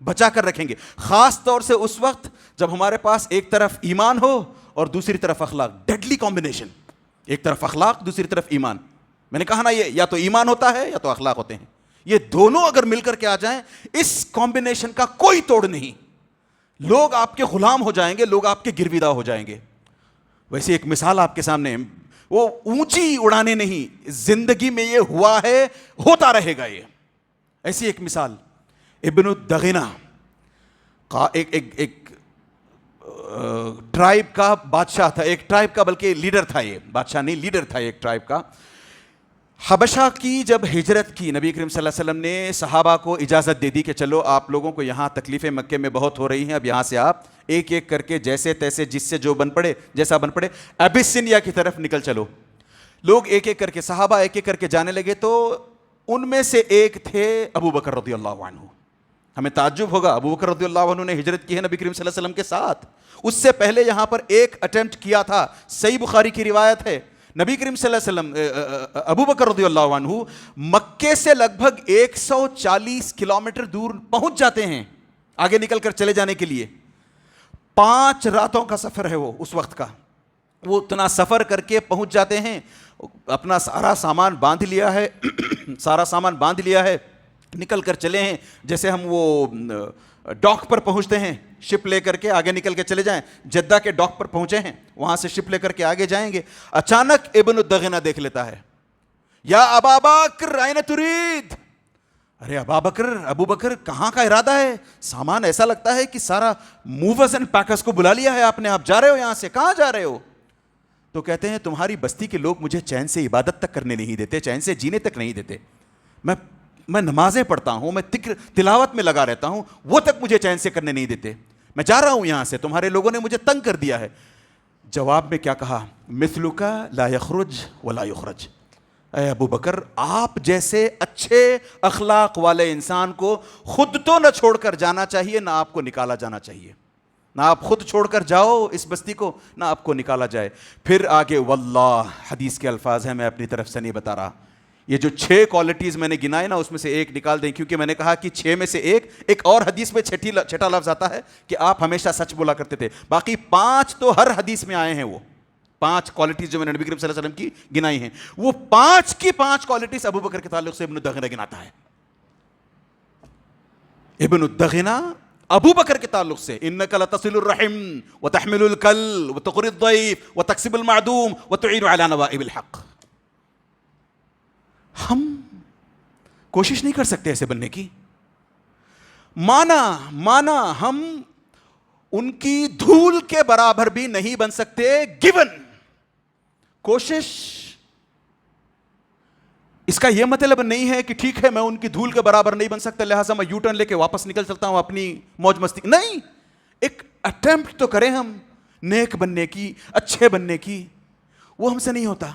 بچا کر رکھیں گے. خاص طور سے اس وقت جب ہمارے پاس ایک طرف ایمان ہو اور دوسری طرف اخلاق. ڈیڈلی کمبینیشن, ایک طرف اخلاق دوسری طرف ایمان. میں نے کہا نا, یہ یا تو ایمان ہوتا ہے یا تو اخلاق ہوتے ہیں, یہ دونوں اگر مل کر کے آ جائیں, اس کمبینیشن کا کوئی توڑ نہیں. لوگ آپ کے غلام ہو جائیں گے, لوگ آپ کے گرویدہ ہو جائیں گے. ویسے ایک مثال آپ کے سامنے, وہ اونچی اڑانے نہیں، زندگی میں یہ ہوا ہے، ہوتا رہے گا یہ. ایسی ایک مثال ابن الدغنہ ایک ٹرائب کا بادشاہ تھا، ایک ٹرائب کا بلکہ لیڈر تھا، یہ بادشاہ نہیں لیڈر تھا ایک ٹرائب کا. حبشہ کی جب ہجرت کی، نبی کریم صلی اللہ علیہ وسلم نے صحابہ کو اجازت دے دی کہ چلو آپ لوگوں کو یہاں تکلیفیں مکے میں بہت ہو رہی ہیں، اب یہاں سے آپ ایک ایک کر کے جیسے تیسے جس سے جو بن پڑے جیسا بن پڑے ابیسینیا کی طرف نکل چلو. لوگ ایک ایک کر کے صحابہ ایک ایک کر کے جانے لگے. تو ان میں سے ایک تھے ابو بکر رضی اللہ عنہ. ہمیں تعجب ہوگا، ابو بکر رضی اللہ عنہ نے ہجرت کی ہے نبی کریم صلی اللہ علیہ وسلم کے ساتھ. اس سے پہلے یہاں پر ایک اٹیمپٹ کیا تھا، صحیح بخاری کی روایت ہے. نبی کریم صلی اللہ علیہ وسلم ابو بکر رضی اللہ عنہ مکے سے لگ بھگ 140 کلومیٹر دور پہنچ جاتے ہیں آگے نکل کر چلے جانے کے لیے. 5 راتوں کا سفر ہے وہ اس وقت کا. وہ اتنا سفر کر کے پہنچ جاتے ہیں، اپنا سارا سامان باندھ لیا ہے سارا سامان باندھ لیا ہے، نکل کر چلے ہیں. جیسے ہم وہ ڈاک پر پہنچتے ہیں، شپ لے کر کے آگے نکل کے چلے جائیں. جدہ کے ڈاک پر پہنچے ہیں، وہاں سے شپ لے کر کے آگے جائیں گے. اچانک ابن الدغنہ دیکھ لیتا ہے، یا ابا بکر این ترید. ارے ابو بکر کہاں کا ارادہ ہے؟ سامان ایسا لگتا ہے کہ سارا موورز اینڈ پیکرز کو بلا لیا ہے آپ نے، آپ جا رہے ہو یہاں سے، کہاں جا رہے ہو؟ تو کہتے ہیں تمہاری بستی کے لوگ مجھے چین سے عبادت تک کرنے نہیں دیتے، چین سے جینے تک نہیں دیتے. میں نمازیں پڑھتا ہوں، میں تلاوت میں لگا رہتا ہوں، وہ تک مجھے چین سے کرنے نہیں دیتے. میں جا رہا ہوں یہاں سے، تمہارے لوگوں نے مجھے تنگ کر دیا ہے. جواب میں کیا کہا؟ مثلک لا یخرج ولا یخرج. اے ابو بکر، آپ جیسے اچھے اخلاق والے انسان کو خود تو نہ چھوڑ کر جانا چاہیے، نہ آپ کو نکالا جانا چاہیے. نہ آپ خود چھوڑ کر جاؤ اس بستی کو، نہ آپ کو نکالا جائے. پھر آگے واللہ، حدیث کے الفاظ ہیں، میں اپنی طرف سے نہیں بتا رہا. یہ جو 6 کوالٹیز میں نے گنائے نا، اس میں سے ایک نکال دیں، کیونکہ میں نے کہا کہ 6 میں سے ایک اور حدیث میں چھٹا لفظ آتا ہے کہ آپ ہمیشہ سچ بولا کرتے تھے. باقی 5 تو ہر حدیث میں آئے ہیں. وہ 5 کوالٹیز جو میں نے نبی کریم صلی اللہ علیہ وسلم کی گنائی ہیں، وہ 5 کی 5 کوالٹیز ابو بکر کے تعلق سے ابن الدغنہ گناتا ہے. ابن الدغنہ ابو بکر کے تعلق سے انک لتصل الرحم وتحمل الکل وتقری الضیف وتکسب المعدوم وتعین علی نوائب الحق. ہم کوشش نہیں کر سکتے ایسے بننے کی. مانا ہم ان کی دھول کے برابر بھی نہیں بن سکتے. گیون کوشش، اس کا یہ مطلب نہیں ہے کہ ٹھیک ہے میں ان کی دھول کے برابر نہیں بن سکتا لہٰذا میں یو ٹرن لے کے واپس نکل چلتا ہوں اپنی موج مستی. نہیں، ایک اٹیمپٹ تو کریں ہم نیک بننے کی، اچھے بننے کی. وہ ہم سے نہیں ہوتا.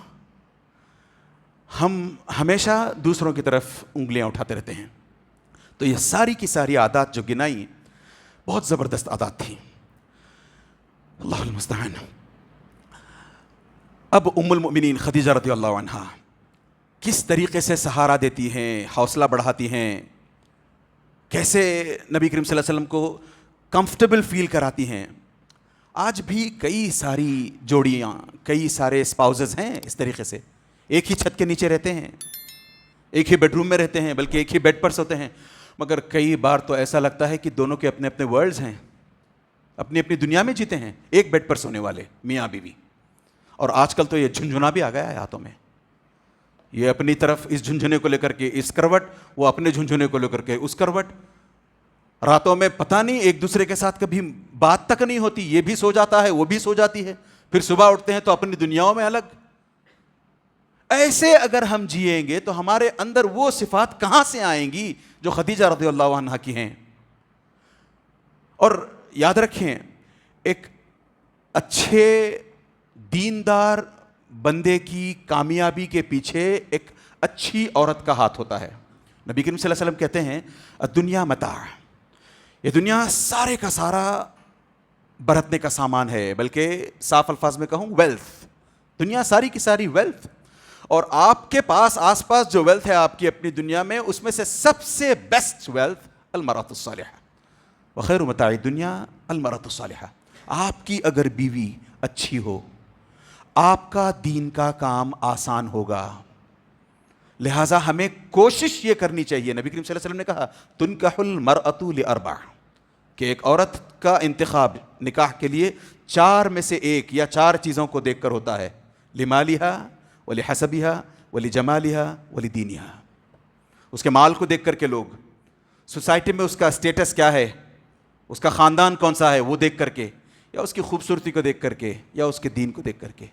ہم ہمیشہ دوسروں کی طرف انگلیاں اٹھاتے رہتے ہیں. تو یہ ساری کی ساری عادات جو گنائی بہت زبردست عادات تھیں. اللہ المستعان. اب ام المؤمنین خدیجہ رضی اللہ عنہا کس طریقے سے سہارا دیتی ہیں، حوصلہ بڑھاتی ہیں، کیسے نبی کریم صلی اللہ علیہ وسلم کو کمفرٹیبل فیل کراتی ہیں. آج بھی کئی ساری جوڑیاں، کئی سارے اسپاؤزز ہیں اس طریقے سے، ایک ہی چھت کے نیچے رہتے ہیں، ایک ہی بیڈ روم میں رہتے ہیں، بلکہ ایک ہی بیڈ پر سوتے ہیں، مگر کئی بار تو ایسا لگتا ہے کہ دونوں کے اپنے اپنے ورلڈز ہیں، اپنی اپنی دنیا میں جیتے ہیں، ایک بیڈ پر سونے والے میاں بیوی. اور آج کل تو یہ جھنجھنا بھی آ گیا ہے ہاتھوں میں. یہ اپنی طرف اس جھنجھنے کو لے کر کے اس کروٹ، وہ اپنے جھنجھنے کو لے کر کے اس کروٹ. راتوں میں پتہ نہیں ایک دوسرے کے ساتھ کبھی بات تک نہیں ہوتی. یہ بھی سو جاتا ہے، وہ بھی سو جاتی ہے، پھر صبح اٹھتے ہیں تو اپنی دنیاؤں میں الگ. ایسے اگر ہم جیئیں گے تو ہمارے اندر وہ صفات کہاں سے آئیں گی جو خدیجہ رضی اللہ عنہا کی ہیں. اور یاد رکھیں، ایک اچھے دیندار بندے کی کامیابی کے پیچھے ایک اچھی عورت کا ہاتھ ہوتا ہے. نبی کریم صلی اللہ علیہ وسلم کہتے ہیں الدنیا متاع، یہ دنیا سارے کا سارا برتنے کا سامان ہے، بلکہ صاف الفاظ میں کہوں ویلتھ. دنیا ساری کی ساری ویلتھ، اور آپ کے پاس آس پاس جو ویلتھ ہے آپ کی اپنی دنیا میں، اس میں سے سب سے بیسٹ ویلتھ المرأۃ الصالحہ. وخیر متاع الدنیا المرأۃ الصالحہ. آپ کی اگر بیوی اچھی ہو، آپ کا دین کا کام آسان ہوگا. لہٰذا ہمیں کوشش یہ کرنی چاہیے. نبی کریم صلی اللہ علیہ وسلم نے کہا تنکح المرأۃ لاربع، کہ ایک عورت کا انتخاب نکاح کے لیے 4 میں سے 1 یا 4 چیزوں کو دیکھ کر ہوتا ہے. لمالہا ولحسبہا ولجمالہا ولدینہا. اس کے مال کو دیکھ کر کے لوگ، سوسائٹی میں اس کا اسٹیٹس کیا ہے، اس کا خاندان کون سا ہے وہ دیکھ کر کے، یا اس کی خوبصورتی کو دیکھ کر کے، یا اس کے دین کو دیکھ کر کے.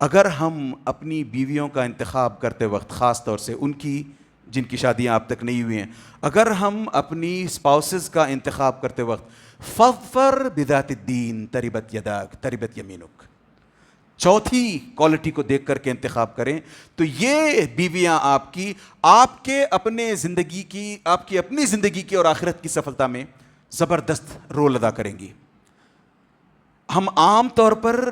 اگر ہم اپنی بیویوں کا انتخاب کرتے وقت، خاص طور سے ان کی جن کی شادیاں اب تک نہیں ہوئی ہیں، اگر ہم اپنی اسپاؤسز کا انتخاب کرتے وقت فظفر بذات الدین تربت یداک تربت یمینک، چوتھی کوالٹی کو دیکھ کر کے انتخاب کریں، تو یہ بیویاں آپ کے اپنے زندگی کی، آپ کی اپنی زندگی کی اور آخرت کی سفلتا میں زبردست رول ادا کریں گی. ہم عام طور پر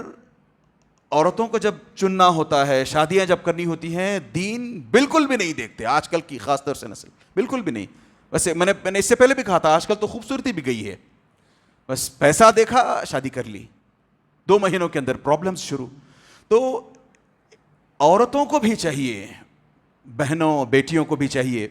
عورتوں کو جب چننا ہوتا ہے، شادیاں جب کرنی ہوتی ہیں، دین بالکل بھی نہیں دیکھتے. آج کل کی خاص طور سے نسل بالکل بھی نہیں. ویسے میں نے اس سے پہلے بھی کہا تھا، آج کل تو خوبصورتی بھی گئی ہے، بس پیسہ دیکھا شادی کر لی، 2 مہینوں کے اندر پرابلمز شروع. تو عورتوں کو بھی چاہیے، بہنوں بیٹیوں کو بھی چاہیے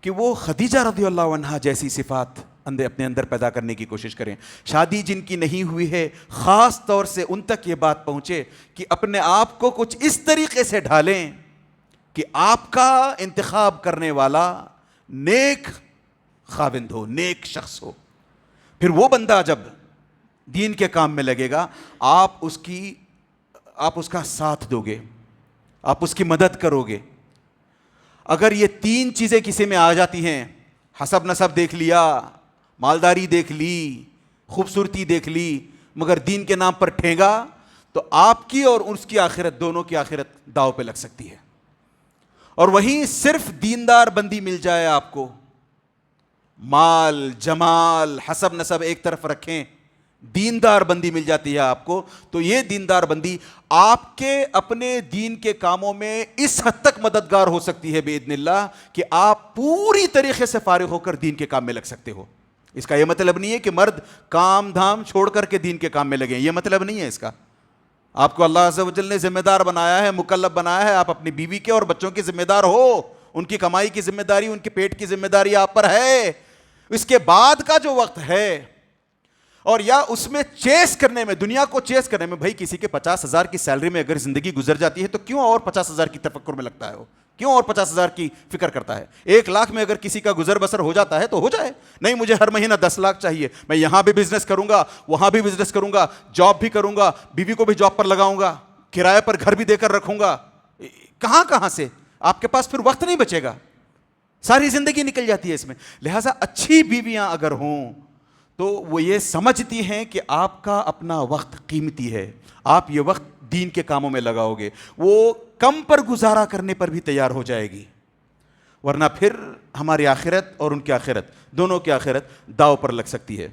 کہ وہ خدیجہ رضی اللہ عنہا جیسی صفات اپنے اندر پیدا کرنے کی کوشش کریں. شادی جن کی نہیں ہوئی ہے، خاص طور سے ان تک یہ بات پہنچے کہ اپنے آپ کو کچھ اس طریقے سے ڈھالیں کہ آپ کا انتخاب کرنے والا نیک خاوند ہو، نیک شخص ہو. پھر وہ بندہ جب دین کے کام میں لگے گا، آپ اس کا ساتھ دو گے، آپ اس کی مدد کرو گے. اگر یہ 3 چیزیں کسی میں آ جاتی ہیں، حسب نسب دیکھ لیا، مالداری دیکھ لی، خوبصورتی دیکھ لی، مگر دین کے نام پر ٹھیگا، تو آپ کی اور اس کی آخرت، دونوں کی آخرت داؤ پہ لگ سکتی ہے. اور وہیں صرف دیندار بندی مل جائے آپ کو، مال جمال حسب نسب ایک طرف رکھیں، دیندار بندی مل جاتی ہے آپ کو، تو یہ دیندار بندی آپ کے اپنے دین کے کاموں میں اس حد تک مددگار ہو سکتی ہے باذن اللہ کہ آپ پوری طریقے سے فارغ ہو کر دین کے کام میں لگ سکتے ہو. اس کا یہ مطلب نہیں ہے کہ مرد کام دھام چھوڑ کر کے دین کے کام میں لگیں، یہ مطلب نہیں ہے اس کا. آپ کو اللہ عز و جل نے ذمہ دار بنایا ہے، مکلف بنایا ہے، آپ اپنی بیوی کے اور بچوں کے ذمہ دار ہو. ان کی کمائی کی ذمہ داری، ان کے پیٹ کی ذمہ داری آپ پر ہے. اس کے بعد کا جو وقت ہے، اور یا اس میں چیس کرنے میں، دنیا کو چیس کرنے میں، بھائی کسی کے 50,000 کی سیلری میں اگر زندگی گزر جاتی ہے تو کیوں اور 50,000 کی تفکر میں لگتا ہے؟ وہ کیوں اور 50,000 کی فکر کرتا ہے؟ 1 لاکھ میں اگر کسی کا گزر بسر ہو جاتا ہے تو ہو جائے. نہیں مجھے ہر مہینہ 10 لاکھ چاہیے، میں یہاں بھی بزنس کروں گا، وہاں بھی بزنس کروں گا، جاب بھی کروں گا، بیوی کو بھی جاب پر لگاؤں گا، کرایہ پر گھر بھی دے کر رکھوں گا. کہاں سے آپ کے پاس پھر وقت نہیں بچے گا، ساری زندگی نکل جاتی ہے اس میں. لہٰذا اچھی بیویاں اگر ہوں تو وہ یہ سمجھتی ہیں کہ آپ کا اپنا وقت قیمتی ہے، آپ یہ وقت دین کے کاموں میں لگاؤ گے، وہ کم پر گزارا کرنے پر بھی تیار ہو جائے گی. ورنہ پھر ہماری آخرت اور ان کی آخرت، دونوں کی آخرت داؤ پر لگ سکتی ہے.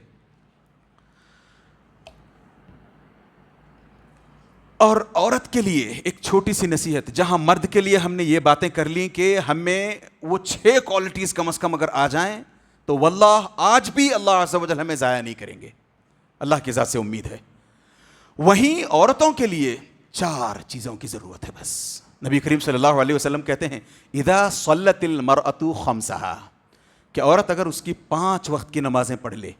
اور عورت کے لیے ایک چھوٹی سی نصیحت، جہاں مرد کے لیے ہم نے یہ باتیں کر لیں کہ ہمیں وہ 6 کوالٹیز کم از کم اگر آ جائیں تو واللہ آج بھی اللہ عز و جل ہمیں ضائع نہیں کریں گے، اللہ کی ذات سے امید ہے. وہیں عورتوں کے لیے 4 چیزوں کی ضرورت ہے بس. نبی کریم صلی اللہ علیہ وسلم کہتے ہیں اذا صلت المرأة خمسہا، کہ عورت اگر اس کی 5 وقت کی نمازیں پڑھ لے،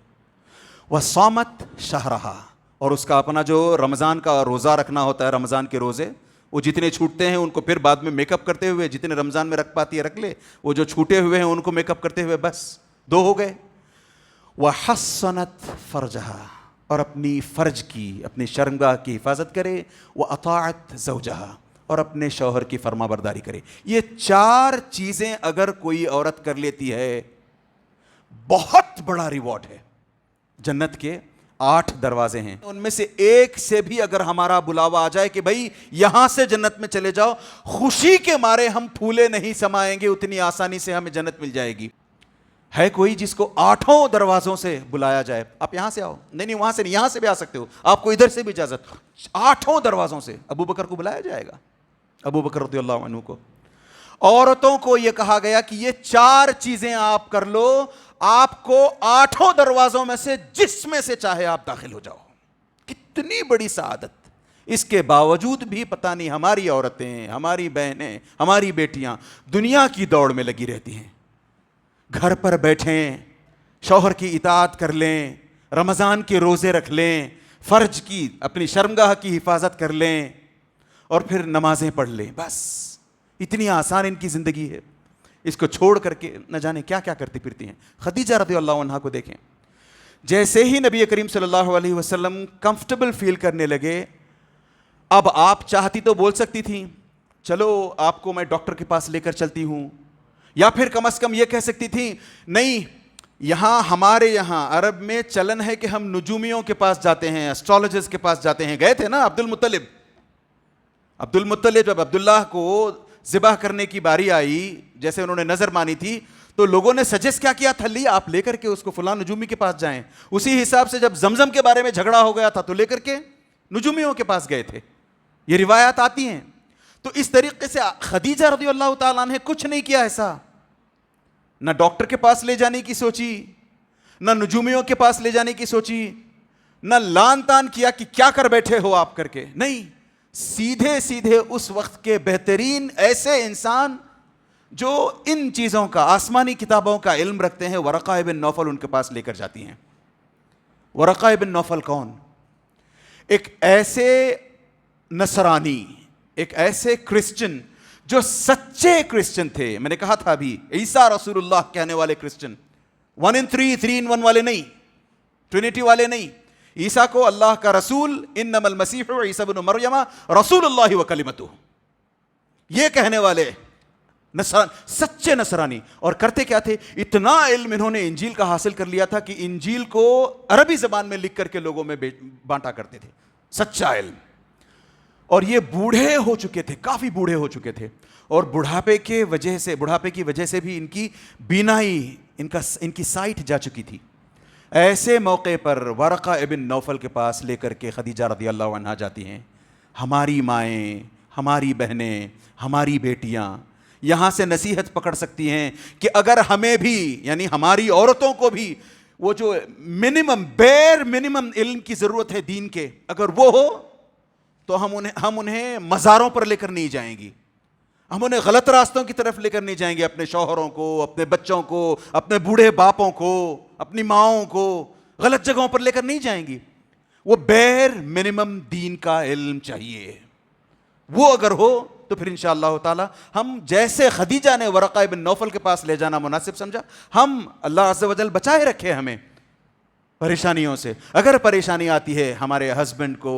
وصامت شہرہا، اور اس کا اپنا جو رمضان کا روزہ رکھنا ہوتا ہے، رمضان کے روزے وہ جتنے چھوٹتے ہیں ان کو پھر بعد میں میک اپ کرتے ہوئے، جتنے رمضان میں رکھ پاتی ہے رکھ لے، وہ جو چھوٹے ہوئے ہیں ان کو میک اپ کرتے ہوئے، بس 2 ہو گئے. وحصنت فرجہا، اور اپنی فرج کی، اپنی شرمگاہ کی حفاظت کرے. واطاعت زوجہا، اور اپنے شوہر کی فرما برداری کرے. یہ 4 چیزیں اگر کوئی عورت کر لیتی ہے، بہت بڑا ریوارڈ ہے. جنت کے 8 دروازے ہیں، ان میں سے ایک سے بھی اگر ہمارا بلاوا آ جائے کہ بھائی یہاں سے جنت میں چلے جاؤ، خوشی کے مارے ہم پھولے نہیں سمائیں گے، اتنی آسانی سے ہمیں جنت مل جائے گی. ہے کوئی جس کو 8 دروازوں سے بلایا جائے؟ آپ یہاں سے آؤ، نہیں وہاں سے نہیں، یہاں سے بھی آ سکتے ہو، آپ کو ادھر سے بھی اجازت. 8 دروازوں سے ابو بکر کو بلایا جائے گا، ابو بکر رضی اللہ عنہ کو. عورتوں کو یہ کہا گیا کہ یہ 4 چیزیں آپ کر لو، آپ کو 8 دروازوں میں سے جس میں سے چاہے آپ داخل ہو جاؤ. کتنی بڑی سعادت. اس کے باوجود بھی پتہ نہیں ہماری عورتیں، ہماری بہنیں، ہماری بیٹیاں دنیا کی دوڑ میں لگی رہتی ہیں. گھر پر بیٹھیں، شوہر کی اطاعت کر لیں، رمضان کے روزے رکھ لیں، فرج کی، اپنی شرمگاہ کی حفاظت کر لیں، اور پھر نمازیں پڑھ لیں، بس اتنی آسان ان کی زندگی ہے. اس کو چھوڑ کر کے نہ جانے کیا کیا کرتی پھرتی ہیں. خدیجہ رضی اللہ عنہا کو دیکھیں، جیسے ہی نبی کریم صلی اللہ علیہ وسلم کمفرٹیبل فیل کرنے لگے، اب آپ چاہتی تو بول سکتی تھیں چلو آپ کو میں ڈاکٹر کے پاس لے کر چلتی ہوں، یا پھر کم از کم یہ کہہ سکتی تھیں نہیں، یہاں ہمارے یہاں عرب میں چلن ہے کہ ہم نجومیوں کے پاس جاتے ہیں، اسٹرالوجرز کے پاس جاتے ہیں. گئے تھے نا عبد المطلب جب عبداللہ کو ذبح کرنے کی باری آئی، جیسے انہوں نے نظر مانی تھی، تو لوگوں نے سجیسٹ کیا کیا تھا، لی آپ لے کر کے اس کو فلاں نجومی کے پاس جائیں. اسی حساب سے جب زمزم کے بارے میں جھگڑا ہو گیا تھا تو لے کر کے نجومیوں کے پاس گئے تھے. یہ روایات آتی ہیں. تو اس طریقے سے خدیجہ رضی اللہ تعالیٰ عنہ کچھ نہیں کیا ایسا، نہ ڈاکٹر کے پاس لے جانے کی سوچی، نہ نجومیوں کے پاس لے جانے کی سوچی، نہ لان تان کیا کہ کیا کر بیٹھے ہو آپ کر کے، نہیں، سیدھے سیدھے اس وقت کے بہترین ایسے انسان جو ان چیزوں کا، آسمانی کتابوں کا علم رکھتے ہیں، ورقہ بن نوفل ان کے پاس لے کر جاتی ہیں. ورقہ بن نوفل کون؟ ایک ایسے نصرانی، ایک ایسے کرسچن جو سچے کرسچن تھے. میں نے کہا تھا ابھی، عیسیٰ رسول اللہ کہنے والے کرسچن، 1 in 3 3 in 1 والے نہیں، ٹرینٹی والے نہیں. عیسیٰ کو اللہ کا رسول، انما المسیح عیسیٰ ابن مریم رسول اللہ وکلمتہ، یہ کہنے والے سچے نصرانی. اور کرتے کیا تھے؟ اتنا علم انہوں نے انجیل کا حاصل کر لیا تھا کہ انجیل کو عربی زبان میں لکھ کر کے لوگوں میں بانٹا کرتے تھے. سچا علم. اور یہ بوڑھے ہو چکے تھے، کافی بوڑھے ہو چکے تھے، اور بڑھاپے کی وجہ سے بھی ان کی بینائی، ان کی سائٹ جا چکی تھی. ایسے موقع پر ورقہ ابن نوفل کے پاس لے کر کے خدیجہ رضی اللہ عنہا جاتی ہیں. ہماری مائیں، ہماری بہنیں، ہماری بیٹیاں یہاں سے نصیحت پکڑ سکتی ہیں کہ اگر ہمیں بھی، یعنی ہماری عورتوں کو بھی، وہ جو بیر منیمم علم کی ضرورت ہے دین کے، اگر وہ ہو تو ہم انہیں مزاروں پر لے کر نہیں جائیں گی، ہم انہیں غلط راستوں کی طرف لے کر نہیں جائیں گے. اپنے شوہروں کو، اپنے بچوں کو، اپنے بوڑھے باپوں کو، اپنی ماؤں کو غلط جگہوں پر لے کر نہیں جائیں گی. وہ بیر منیمم دین کا علم چاہیے. وہ اگر ہو تو پھر انشاءاللہ تعالی ہم، جیسے خدیجہ نے ورقہ بن نوفل کے پاس لے جانا مناسب سمجھا، ہم اللہ عز و جل بچائے رکھے ہمیں پریشانیوں سے. اگر پریشانی آتی ہے ہمارے ہسبینڈ کو،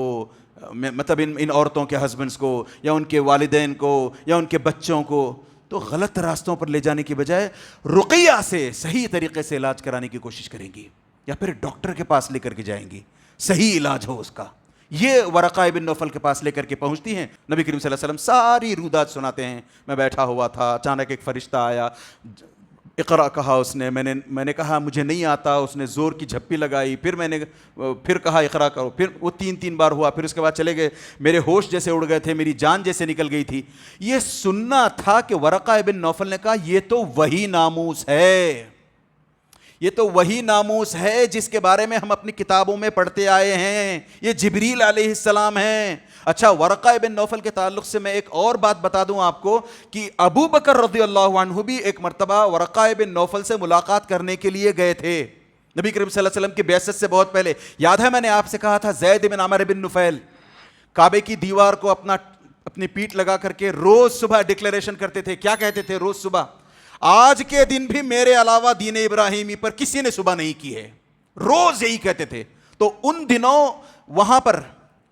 مطلب ان عورتوں کے ہسبینڈز کو، یا ان کے والدین کو، یا ان کے بچوں کو، تو غلط راستوں پر لے جانے کی بجائے رقیہ سے صحیح طریقے سے علاج کرانے کی کوشش کریں گی، یا پھر ڈاکٹر کے پاس لے کر کے جائیں گی، صحیح علاج ہو اس کا. یہ ورقہ بن نوفل کے پاس لے کر کے پہنچتی ہیں. نبی کریم صلی اللہ علیہ وسلم ساری رودات سناتے ہیں. میں بیٹھا ہوا تھا، اچانک ایک فرشتہ آیا، اقرا کہا اس نے، میں نے کہا مجھے نہیں آتا، اس نے زور کی جھپی لگائی، پھر کہا اقرا کرو، پھر وہ 3 بار ہوا، پھر اس کے بعد چلے گئے. میرے ہوش جیسے اڑ گئے تھے، میری جان جیسے نکل گئی تھی. یہ سننا تھا کہ ورقہ بن نوفل نے کہا یہ تو وہی ناموس ہے، یہ تو وہی ناموس ہے جس کے بارے میں ہم اپنی کتابوں میں پڑھتے آئے ہیں، یہ جبریل علیہ السلام ہیں. اچھا، ورقہ بن نوفل کے تعلق سے میں ایک اور بات بتا دوں آپ کو کہ ابو بکر رضی اللہ عنہ بھی ایک مرتبہ ورقہ بن نوفل سے ملاقات کرنے کے لیے گئے تھے نبی کریم صلی اللہ علیہ وسلم کی بعثت سے بہت پہلے. یاد ہے میں نے آپ سے کہا تھا زید بن عمر بن نفیل کعبے کی دیوار کو اپنی پیٹھ لگا کر کے روز صبح ڈکلیریشن کرتے تھے. کیا کہتے تھے روز صبح؟ آج کے دن بھی میرے علاوہ دین ابراہیمی پر کسی نے صبح نہیں کی ہے. روز یہی کہتے تھے. تو ان دنوں وہاں پر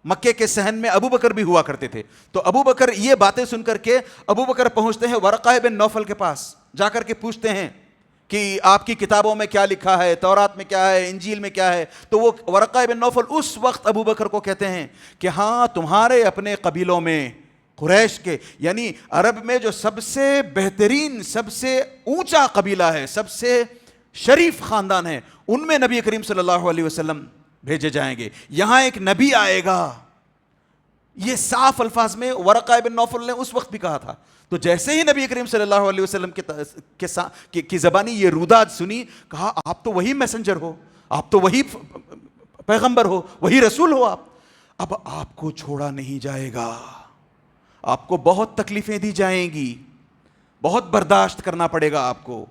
مکے کے صحن میں ابو بکر بھی ہوا کرتے تھے. تو ابو بکر یہ باتیں سن کر کے ابو بکر پہنچتے ہیں ورقہ بن نوفل کے پاس، جا کر کے پوچھتے ہیں کہ آپ کی کتابوں میں کیا لکھا ہے، تورات میں کیا ہے، انجیل میں کیا ہے. تو وہ ورقہ بن نوفل اس وقت ابو بکر کو کہتے ہیں کہ ہاں تمہارے اپنے قبیلوں میں، قریش کے، یعنی عرب میں جو سب سے بہترین، سب سے اونچا قبیلہ ہے، سب سے شریف خاندان ہے، ان میں نبی کریم صلی اللہ علیہ وسلم بھیجے جائیں گے. یہاں ایک نبی آئے گا. یہ صاف الفاظ میں ورقہ بن نوفل نے اس وقت بھی کہا تھا. تو جیسے ہی نبی کریم صلی اللہ علیہ وسلم کی زبانی یہ روداد سنی، کہا آپ تو وہی میسنجر ہو، آپ تو وہی پیغمبر ہو، وہی رسول ہو. اب آپ کو چھوڑا نہیں جائے گا، آپ کو بہت تکلیفیں دی جائیں گی، بہت برداشت کرنا پڑے گا آپ کو.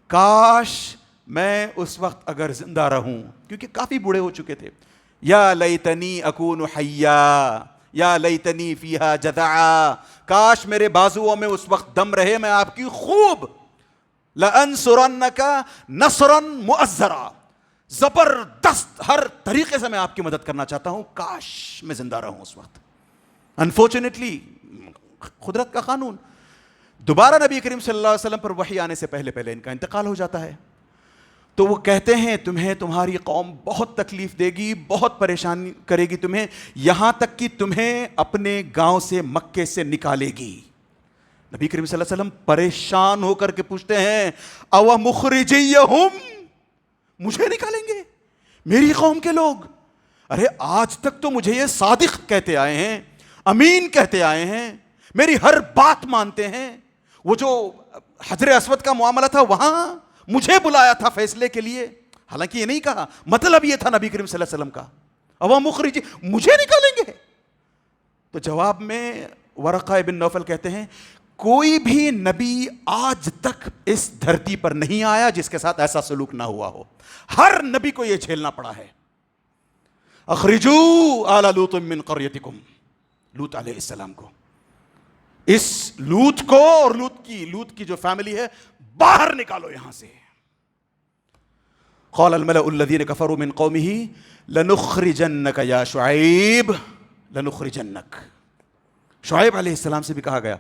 کاش میں اس وقت اگر زندہ رہوں، کیونکہ کافی بوڑھے ہو چکے تھے. یا لیتنی اکون حیا، یا لیتنی فیہا جذعا، کاش میرے بازوؤں میں اس وقت دم رہے، میں آپ کی خوب لَأَنْصُرَنَّكَ نَصْرًا مُؤَزَّرًا، زبردست ہر طریقے سے میں آپ کی مدد کرنا چاہتا ہوں، کاش میں زندہ رہوں اس وقت۔ انفارچونیٹلی قدرت کا قانون، دوبارہ نبی کریم صلی اللہ علیہ وسلم پر وحی آنے سے پہلے ان کا انتقال ہو جاتا ہے۔ تو وہ کہتے ہیں تمہیں تمہاری قوم بہت تکلیف دے گی، بہت پریشان کرے گی تمہیں، یہاں تک کہ تمہیں اپنے گاؤں سے، مکے سے نکالے گی۔ نبی کریم صلی اللہ علیہ وسلم پریشان ہو کر کے پوچھتے ہیں او مخرجیہم، مجھے نکالیں گے میری قوم کے لوگ؟ ارے آج تک تو مجھے یہ صادق کہتے آئے ہیں، امین کہتے آئے ہیں، میری ہر بات مانتے ہیں، وہ جو حجر اسود کا معاملہ تھا وہاں مجھے بلایا تھا فیصلے کے لیے، حالانکہ یہ نہیں کہا، مطلب یہ تھا نبی کریم صلی اللہ علیہ وسلم کا او مخرجی، مجھے نکالیں گے؟ تو جواب میں ورقہ ابن نوفل کہتے ہیں کوئی بھی نبی آج تک اس دھرتی پر نہیں آیا جس کے ساتھ ایسا سلوک نہ ہوا ہو، ہر نبی کو یہ جھیلنا پڑا ہے۔ اخرجوا آل لوط من قریتکم، لوط علیہ السلام کو، اس لوط کو اور لوط کی جو فیملی ہے باہر نکالو یہاں سے۔ قال الملأ الذین کفروا من قومہ لنخرجنک یا شعیب، لنخرجنک، شعیب علیہ السلام سے بھی کہا گیا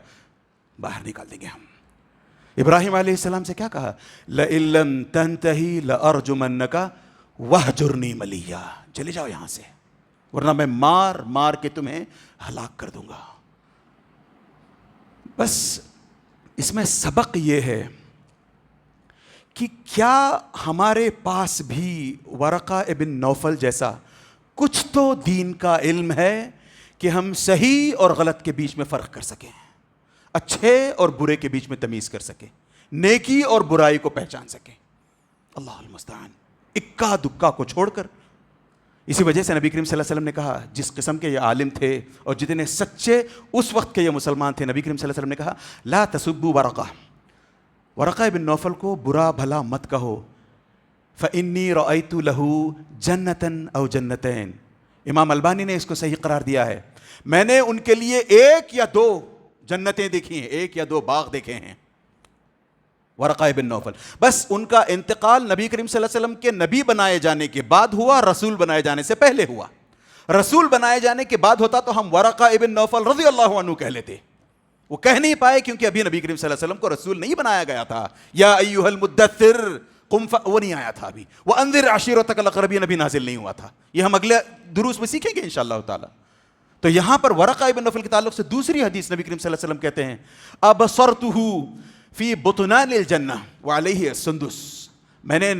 باہر نکال دیں گے ہم۔ ابراہیم علیہ السلام سے کیا کہا؟ لئن لم تنتہی لارجمنک وہجرنی ملیا، چلے جاؤ یہاں سے ورنہ میں مار مار کے تمہیں ہلاک کر دوں گا۔ بس اس میں سبق یہ ہے کہ کیا ہمارے پاس بھی ورقہ ابن نوفل جیسا کچھ تو دین کا علم ہے کہ ہم صحیح اور غلط کے بیچ میں فرق کر سکیں، اچھے اور برے کے بیچ میں تمیز کر سکیں، نیکی اور برائی کو پہچان سکیں۔ اللہ المستعان، اکا دکا کو چھوڑ کر۔ اسی وجہ سے نبی کریم صلی اللہ علیہ وسلم نے کہا، جس قسم کے یہ عالم تھے اور جتنے سچے اس وقت کے یہ مسلمان تھے، نبی کریم صلی اللہ علیہ وسلم نے کہا لا تسبوا ورقہ ابن نوفل کو برا بھلا مت کہو، فإنی رأیت لہ جنتاً او جنتین، امام البانی نے اس کو صحیح قرار دیا ہے، میں نے ان کے لیے ایک یا دو جنتیں دیکھی ہیں، ایک یا دو باغ دیکھے ہیں۔ ورقہ ابن نوفل، بس ان کا انتقال نبی کریم صلی اللہ علیہ وسلم کے نبی بنائے جانے کے بعد ہوا، رسول بنائے جانے سے پہلے ہوا۔ رسول بنائے جانے کے بعد ہوتا تو ہم ورقہ ابن نوفل رضی اللہ عنہ کہہ لیتے، وہ کہہ نہیں پائے کیونکہ ابھی نبی کریم صلی اللہ علیہ وسلم کو رسول نہیں بنایا گیا تھا۔ یا ایھا المدثر قم وہ نہیں آیا تھا ابھی، وانذر عشیرتک الاقربین ابھی نازل نہیں ہوا تھا، یہ ہم اگلے دروس میں سیکھیں گے انشاءاللہ تعالی۔ تو یہاں پر ورقہ ابن نوفل کے تعلق سے دوسری حدیث نبی کریم صلی اللہ علیہ وسلم کہتے ہیں ابصرتہ فی بطنان الجنہ وعلیہ السندس، میں نے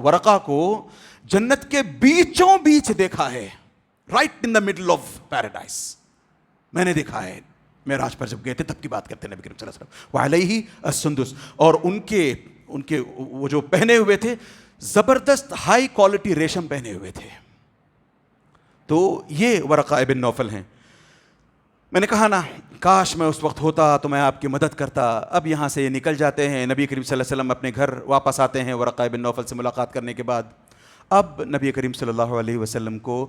ورقہ کو جنت کے بیچوں بیچ دیکھا ہے، right in the middle of paradise, میں نے دیکھا ہے۔ معراج پر جب گئے تھے تب کی بات کرتے ہیں نبی کریم صلی اللہ علیہ وسلم، وعلیہ السندس، اور ان کے وہ جو پہنے ہوئے تھے زبردست ہائی کوالٹی ریشم پہنے ہوئے تھے۔ تو یہ ورقہ ابن نوفل ہیں۔ میں نے کہا نا کاش میں اس وقت ہوتا تو میں آپ کی مدد کرتا۔ اب یہاں سے یہ نکل جاتے ہیں، نبی کریم صلی اللہ علیہ وسلم اپنے گھر واپس آتے ہیں ورقہ ابن نوفل سے ملاقات کرنے کے بعد۔ اب نبی کریم صلی اللہ علیہ وسلم کو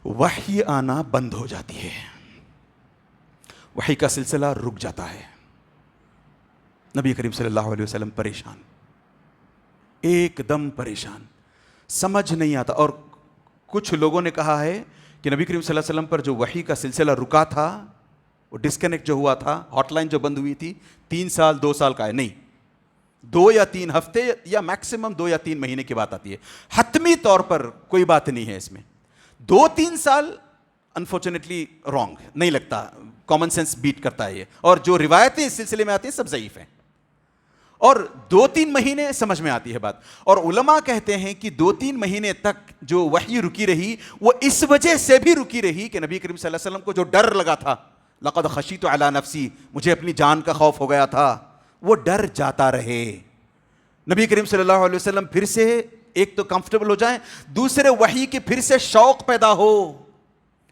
وحی آنا بند ہو جاتی ہے، وحی کا سلسلہ رک جاتا ہے۔ نبی کریم صلی اللہ علیہ وسلم پریشان، ایک دم پریشان، سمجھ نہیں آتا۔ اور کچھ لوگوں نے کہا ہے کہ نبی کریم صلی اللہ علیہ وسلم پر جو وحی کا سلسلہ رکا تھا، وہ ڈسکنیکٹ جو ہوا تھا، ہاٹ لائن جو بند ہوئی تھی، 3 سال 2 سال کا ہے نہیں، 2 یا 3 ہفتے یا میکسیمم 2 یا 3 مہینے کی بات آتی ہے، حتمی طور پر کوئی بات نہیں ہے اس میں۔ 2-3 سال انفارچونیٹلی رانگ نہیں لگتا، کامن سینس بیٹ کرتا ہے یہ، اور جو روایتیں اس سلسلے میں آتی ہیں سب ضعیف ہیں، اور 2-3 مہینے سمجھ میں آتی ہے بات۔ اور علماء کہتے ہیں کہ 2-3 مہینے تک جو وحی رکی رہی وہ اس وجہ سے بھی رکی رہی کہ نبی کریم صلی اللہ علیہ وسلم کو جو ڈر لگا تھا، لقد خشیت علی نفسی، مجھے اپنی جان کا خوف ہو گیا تھا، وہ ڈر جاتا رہے۔ نبی کریم صلی اللہ علیہ وسلم پھر سے ایک تو کمفرٹیبل ہو جائیں، دوسرے وحی کے پھر سے شوق پیدا ہو۔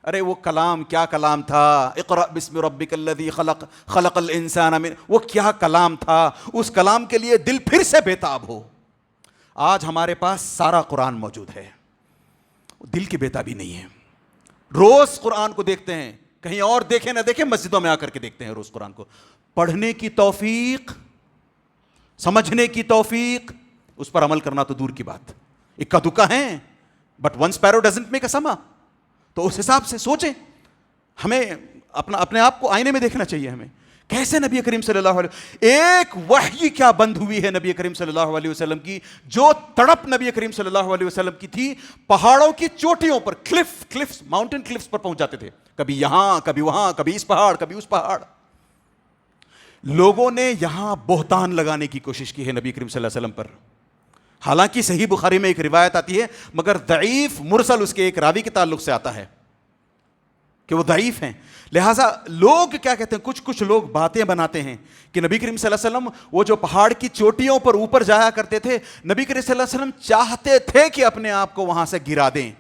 ارے وہ کلام کیا کلام تھا، اقرأ بسم ربک الذی خلق خلق الانسان من، وہ کیا کلام تھا، اس کلام کے لیے دل پھر سے بےتاب ہو۔ آج ہمارے پاس سارا قرآن موجود ہے، دل کی بےتابی نہیں ہے۔ روز قرآن کو دیکھتے ہیں، کہیں اور دیکھیں نہ دیکھیں, مسجدوں میں آ کر کے دیکھتے ہیں روز قرآن کو. پڑھنے کی توفیق, سمجھنے کی توفیق, اس پر عمل کرنا تو دور کی بات. اکا دکا ہیں, but one sparrow doesn't make a سما. تو اس حساب سے سوچیں, ہمیں اپنے آپ کو آئینے میں دیکھنا چاہیے. ہمیں کیسے نبی کریم صلی اللہ علیہ وسلم, ایک وحی کیا بند ہوئی ہے نبی کریم صلی اللہ علیہ وسلم کی, جو تڑپ نبی کریم صلی اللہ علیہ وسلم کی تھی. پہاڑوں کی چوٹیوں پر, کلفس, ماؤنٹین کلفس پر پہنچ جاتے تھے, کبھی یہاں کبھی وہاں, کبھی اس پہاڑ کبھی اس پہاڑ. لوگوں نے یہاں بہتان لگانے کی کوشش کی ہے نبی کریم صلی اللہ علیہ وسلم پر. حالانکہ صحیح بخاری میں ایک روایت آتی ہے, مگر ضعیف مرسل اس کے ایک راوی کے تعلق سے آتا ہے کہ وہ ضعیف ہیں. لہٰذا لوگ کیا کہتے ہیں, کچھ لوگ باتیں بناتے ہیں کہ نبی کریم صلی اللہ علیہ وسلم وہ جو پہاڑ کی چوٹیوں پر اوپر جایا کرتے تھے, نبی کریم صلی اللہ علیہ وسلم چاہتے تھے کہ اپنے آپ کو وہاں سے گرا دیں,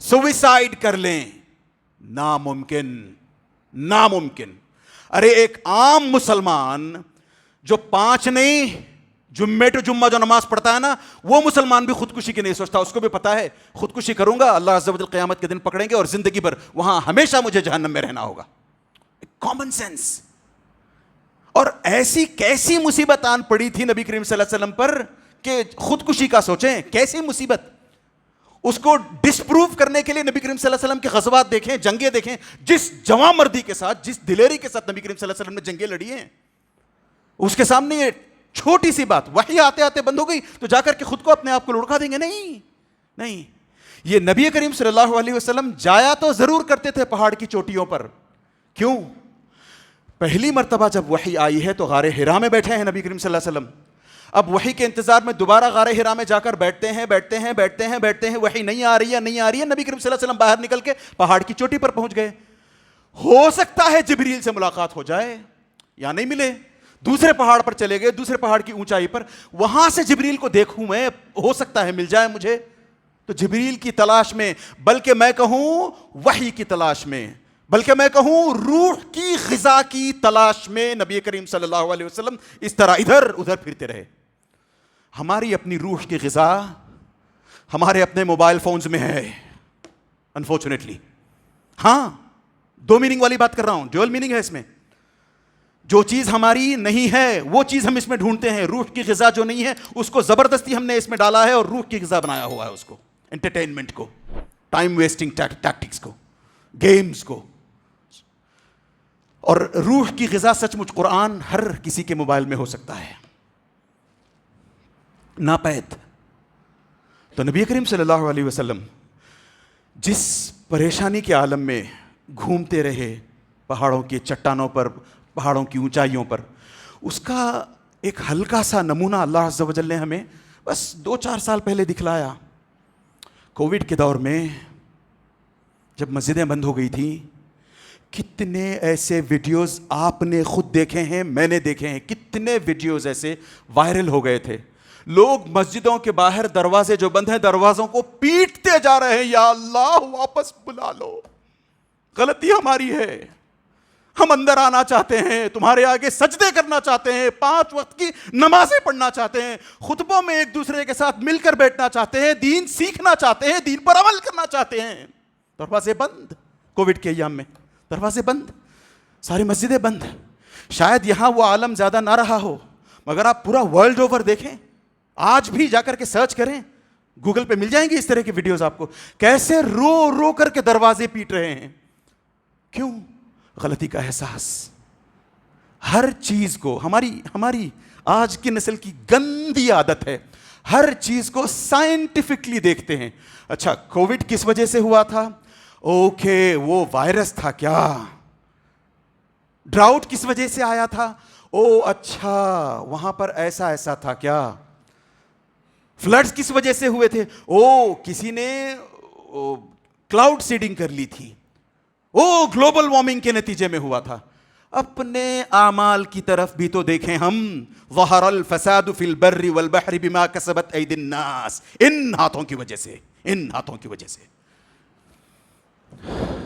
سوئسائڈ کر لیں. ناممکن. ارے ایک عام مسلمان جو 5 نہیں, جمعے ٹو جمعہ جو نماز پڑھتا ہے نا, وہ مسلمان بھی خودکشی کی نہیں سوچتا. اس کو بھی پتا ہے خودکشی کروں گا اللہ عز و جل قیامت کے دن پکڑیں گے اور زندگی بھر وہاں ہمیشہ مجھے جہنم میں رہنا ہوگا. Common sense. اور ایسی کیسی مصیبت آن پڑی تھی نبی کریم صلی اللہ علیہ وسلم پر کہ خودکشی کا سوچیں, کیسی مصیبت. اس کو ڈسپروو کرنے کے لیے نبی کریم صلی اللہ علیہ وسلم کے غزوات دیکھیں, جنگیں دیکھیں, جس جواں مردی کے ساتھ, جس دلیری کے ساتھ نبی کریم صلی اللہ علیہ وسلم نے جنگیں لڑی ہیں. اس کے سامنے یہ چھوٹی سی بات, وحی آتے آتے بند ہو گئی تو جا کر کے خود کو اپنے آپ کو لڑکا دیں گے. نہیں. یہ نبی کریم صلی اللہ علیہ وسلم جایا تو ضرور کرتے تھے پہاڑ کی چوٹیوں پر. کیوں؟ پہلی مرتبہ جب وحی آئی ہے تو غار حرا میں بیٹھے ہیں نبی کریم صلی اللہ علیہ وسلم. اب وحی کے انتظار میں دوبارہ غار حرا میں جا کر بیٹھتے ہیں, وحی نہیں آ رہی ہے. نبی کریم صلی اللہ علیہ وسلم باہر نکل کے پہاڑ کی چوٹی پر پہنچ گئے. ہو سکتا ہے جبریل سے ملاقات ہو جائے یا نہیں ملے. دوسرے پہاڑ پر چلے گئے, دوسرے پہاڑ کی اونچائی پر, وہاں سے جبریل کو دیکھوں میں, ہو سکتا ہے مل جائے مجھے. تو جبریل کی تلاش میں, بلکہ میں کہوں وحی کی تلاش میں, بلکہ میں کہوں روح کی غذا کی تلاش میں نبی کریم صلی اللہ علیہ وسلم اس طرح ادھر ادھر پھرتے رہے. ہماری اپنی روح کی غذا ہمارے اپنے موبائل فونز میں ہے انفارچونیٹلی. ہاں, 2 میننگ والی بات کر رہا ہوں, ڈیول میننگ ہے اس میں. جو چیز ہماری نہیں ہے وہ چیز ہم اس میں ڈھونڈتے ہیں. روح کی غذا جو نہیں ہے اس کو زبردستی ہم نے اس میں ڈالا ہے اور روح کی غذا بنایا ہوا ہے اس کو, انٹرٹینمنٹ کو, ٹائم ویسٹنگ ٹیکٹکس کو, گیمز کو. اور روح کی غذا سچ مچ قرآن ہر کسی کے موبائل میں ہو سکتا ہے ناپید. تو نبی کریم صلی اللہ علیہ وسلم جس پریشانی کے عالم میں گھومتے رہے, پہاڑوں کی چٹانوں پر, پہاڑوں کی اونچائیوں پر, اس کا ایک ہلکا سا نمونہ اللہ عز و جل نے ہمیں بس 2-4 سال پہلے دکھلایا. کووڈ کے دور میں جب مسجدیں بند ہو گئی تھیں, کتنے ایسے ویڈیوز آپ نے خود دیکھے ہیں, میں نے دیکھے ہیں, کتنے ویڈیوز ایسے وائرل ہو گئے تھے. لوگ مسجدوں کے باہر دروازے جو بند ہیں دروازوں کو پیٹتے جا رہے ہیں, یا اللہ واپس بلا لو, غلطی ہماری ہے, ہم اندر آنا چاہتے ہیں, تمہارے آگے سجدے کرنا چاہتے ہیں, 5 وقت کی نمازیں پڑھنا چاہتے ہیں, خطبوں میں ایک دوسرے کے ساتھ مل کر بیٹھنا چاہتے ہیں, دین سیکھنا چاہتے ہیں, دین پر عمل کرنا چاہتے ہیں. دروازے بند, کووڈ کے ایام میں دروازے بند, ساری مسجدیں بند. شاید یہاں وہ عالم زیادہ نہ رہا ہو, مگر آپ پورا ورلڈ اوور دیکھیں, آج بھی جا کر کے سرچ کریں, گوگل پہ مل جائیں گے اس طرح کی ویڈیوز آپ کو, کیسے رو رو کر کے دروازے پیٹ رہے ہیں. کیوں؟ غلطی کا احساس. ہر چیز کو, ہماری آج کی نسل کی گندی عادت ہے, ہر چیز کو سائنٹیفکلی دیکھتے ہیں. اچھا کووڈ کس وجہ سے ہوا تھا؟ اوکے, وہ وائرس تھا کیا؟ ڈراؤٹ کس وجہ سے آیا تھا؟ او اچھا, وہاں پر ایسا تھا کیا؟ فلڈز کس وجہ سے ہوئے تھے؟ او کسی نے کلاؤڈ سیڈنگ کر لی تھی, او گلوبل وارمنگ کے نتیجے میں ہوا تھا. اپنے اعمال کی طرف بھی تو دیکھیں ہم. ظہر الفساد فی البر والبحر بما کسبت ایدی الناس, ان ہاتھوں کی وجہ سے.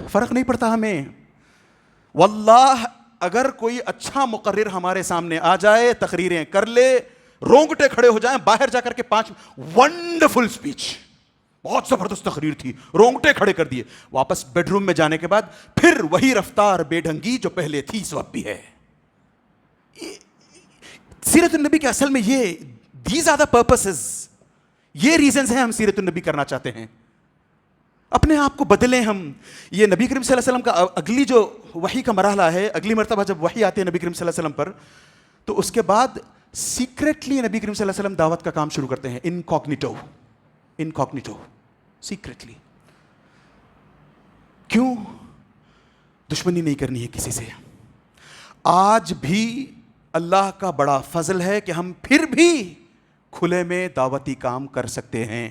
فرق نہیں پڑتا ہمیں. واللہ اگر کوئی اچھا مقرر ہمارے سامنے آ جائے, تقریریں کر لے, رونگٹے کھڑے ہو جائیں, باہر جا کر کے 5 ونڈرفل اسپیچ, بہت زبردست تقریر تھی, رونگٹے کھڑے کر دیے. واپس بیڈ روم میں جانے کے بعد پھر وہی رفتار بے ڈھنگی جو پہلے تھی سو اب بھی ہے. سیرت النبی کے اصل میں یہ دیز آر دا پرپسز, یہ ریزنز ہیں ہم سیرت النبی کرنا چاہتے ہیں. اپنے آپ کو بدلیں ہم. یہ نبی کریم صلی اللہ علیہ وسلم کا اگلی جو وحی کا مرحلہ ہے, اگلی مرتبہ جب وحی آتی ہے نبی کریم صلی اللہ علیہ وسلم پر, تو اس کے بعد سیکریٹلی نبی کریم صلی اللہ علیہ وسلم دعوت کا کام شروع کرتے ہیں, انکاگنیٹو, سیکریٹلی. کیوں؟ دشمنی نہیں کرنی ہے کسی سے. آج بھی اللہ کا بڑا فضل ہے کہ ہم پھر بھی کھلے میں دعوتی کام کر سکتے ہیں.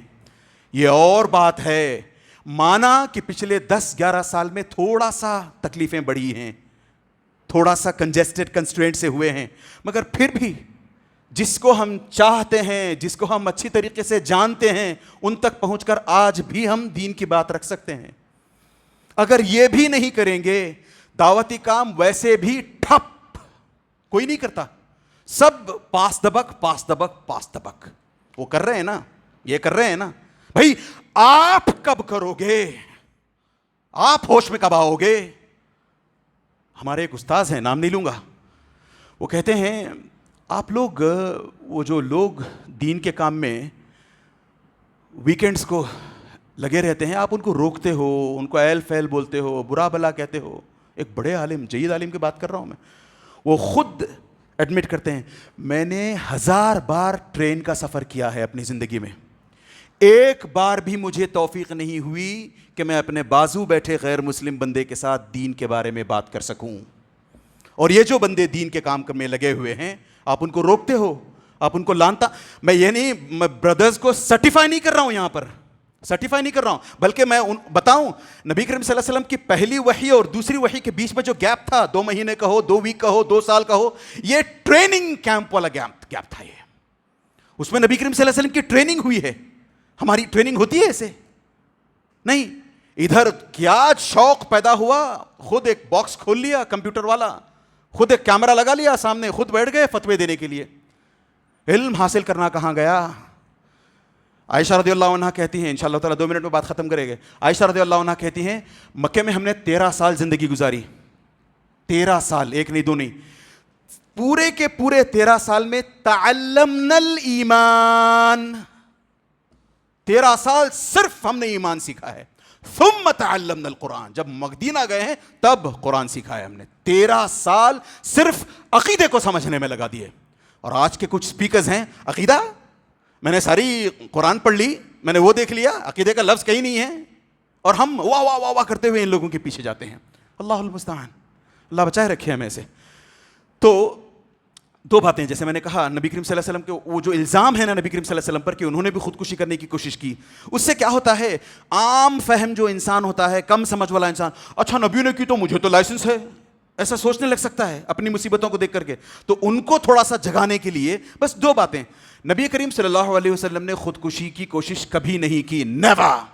یہ اور بات ہے, مانا کہ پچھلے 10-11 سال میں تھوڑا سا تکلیفیں بڑھی ہیں, تھوڑا سا کنجسٹڈ کنسٹرینٹ سے ہوئے ہیں, مگر پھر بھی جس کو ہم چاہتے ہیں, جس کو ہم اچھی طریقے سے جانتے ہیں, ان تک پہنچ کر آج بھی ہم دین کی بات رکھ سکتے ہیں. اگر یہ بھی نہیں کریں گے, دعوتی کام ویسے بھی ٹھپ, کوئی نہیں کرتا. سب پاس دبک. وہ کر رہے ہیں نا, یہ کر رہے ہیں نا. بھائی آپ کب کرو گے؟ آپ ہوش میں کب آؤ گے؟ ہمارے ایک استاذ ہیں, نام نہیں لوں گا, وہ کہتے ہیں آپ لوگ, وہ جو لوگ دین کے کام میں ویکینڈز کو لگے رہتے ہیں, آپ ان کو روکتے ہو, ان کو ایل فیل بولتے ہو, برا بلا کہتے ہو. ایک بڑے عالم, جید عالم کی بات کر رہا ہوں میں, وہ خود ایڈمٹ کرتے ہیں, میں نے 1000 بار ٹرین کا سفر کیا ہے اپنی زندگی میں, ایک بار بھی مجھے توفیق نہیں ہوئی کہ میں اپنے بازو بیٹھے غیر مسلم بندے کے ساتھ دین کے بارے میں بات کر سکوں. اور یہ جو بندے دین کے کام میں لگے ہوئے ہیں, آپ ان کو روکتے ہو, آپ ان کو لانتا. میں یہ نہیں, میں بردرز کو سرٹیفائی نہیں کر رہا ہوں یہاں پر, سرٹیفائی نہیں کر رہا ہوں, بلکہ میں بتاؤں نبی کریم صلی اللہ علیہ وسلم کی پہلی وحی اور دوسری وحی کے بیچ میں جو گیپ تھا, 2 مہینے کا ہو, 2 ویک کا ہو, 2 سال کا ہو, یہ ٹریننگ کیمپ والا گیپ تھا. یہ اس میں نبی کریم صلی اللہ علیہ وسلم کی ٹریننگ ہوئی ہے. ہماری ٹریننگ ہوتی ہے ایسے نہیں. ادھر کیا شوق پیدا ہوا, خود ایک باکس کھول لیا کمپیوٹر والا, خود ایک کیمرہ لگا لیا سامنے, خود بیٹھ گئے فتوے دینے کے لیے. علم حاصل کرنا کہاں گیا؟ عائشہ رضی اللہ عنہ کہتی ہیں, انشاءاللہ تعالیٰ 2 منٹ میں بات ختم کریں گے. عائشہ رضی اللہ عنہ کہتی ہیں مکے میں ہم نے 13 سال زندگی گزاری. 13 سال, 1 نہیں 2 نہیں, پورے کے پورے 13 سال میں تعلمنا الایمان. 13 سال صرف ہم نے ایمان سیکھا ہے. ثم تعلمنا القرآن, جب مدینہ گئے ہیں تب قرآن سیکھا ہے ہم نے. 13 سال صرف عقیدے کو سمجھنے میں لگا دیے. اور آج کے کچھ سپیکرز ہیں, عقیدہ میں نے ساری قرآن پڑھ لی, میں نے وہ دیکھ لیا, عقیدے کا لفظ کہیں نہیں ہے, اور ہم واہ واہ واہ واہ کرتے ہوئے ان لوگوں کے پیچھے جاتے ہیں. اللہ المستعان, اللہ بچائے رکھے ہمیں سے. تو 2 باتیں, جیسے میں نے کہا نبی کریم صلی اللہ علیہ وسلم کے وہ جو الزام ہے نا نبی کریم صلی اللہ علیہ وسلم پر کہ انہوں نے بھی خودکشی کرنے کی کوشش کی, اس سے کیا ہوتا ہے, عام فہم جو انسان ہوتا ہے, کم سمجھ والا انسان, اچھا نبی نے کی تو مجھے تو لائسنس ہے, ایسا سوچنے لگ سکتا ہے اپنی مصیبتوں کو دیکھ کر کے. تو ان کو تھوڑا سا جگانے کے لیے بس 2 باتیں. نبی کریم صلی اللہ علیہ وسلم نے خودکشی کی کوشش کبھی نہیں کی, نیور.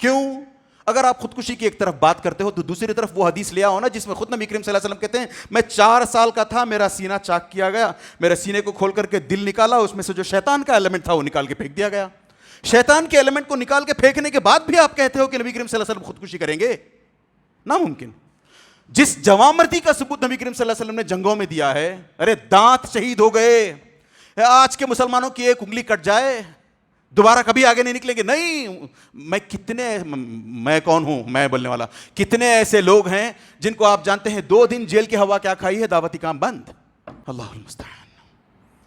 کیوں؟ اگر آپ خودکشی کی ایک طرف بات کرتے ہو تو دوسری طرف وہ حدیث لیا ہو نا جس میں خود نبی کریم صلی اللہ علیہ وسلم کہتے ہیں میں 4 سال کا تھا, میرا سینہ چاک کیا گیا, میرے سینے کو کھول کر کے دل نکالا, اس میں سے جو شیطان کا ایلیمنٹ تھا وہ نکال کے پھینک دیا گیا. شیطان کے ایلیمنٹ کو نکال کے پھینکنے کے بعد بھی آپ کہتے ہو کہ نبی کریم صلی اللہ علیہ وسلم خودکشی کریں گے؟ ناممکن. جس جوان مردی کا ثبوت نبی کریم صلی اللہ علیہ وسلم نے جنگوں میں دیا ہے, ارے دانت شہید ہو گئے, آج کے مسلمانوں کی 1 انگلی کٹ جائے دوبارہ کبھی آگے نہیں نکلیں گے. نہیں, میں کون ہوں میں بولنے والا, کتنے ایسے لوگ ہیں جن کو آپ جانتے ہیں 2 دن جیل کی ہوا کیا کھائی ہے, دعوتی کام بند. اللہ المستعان,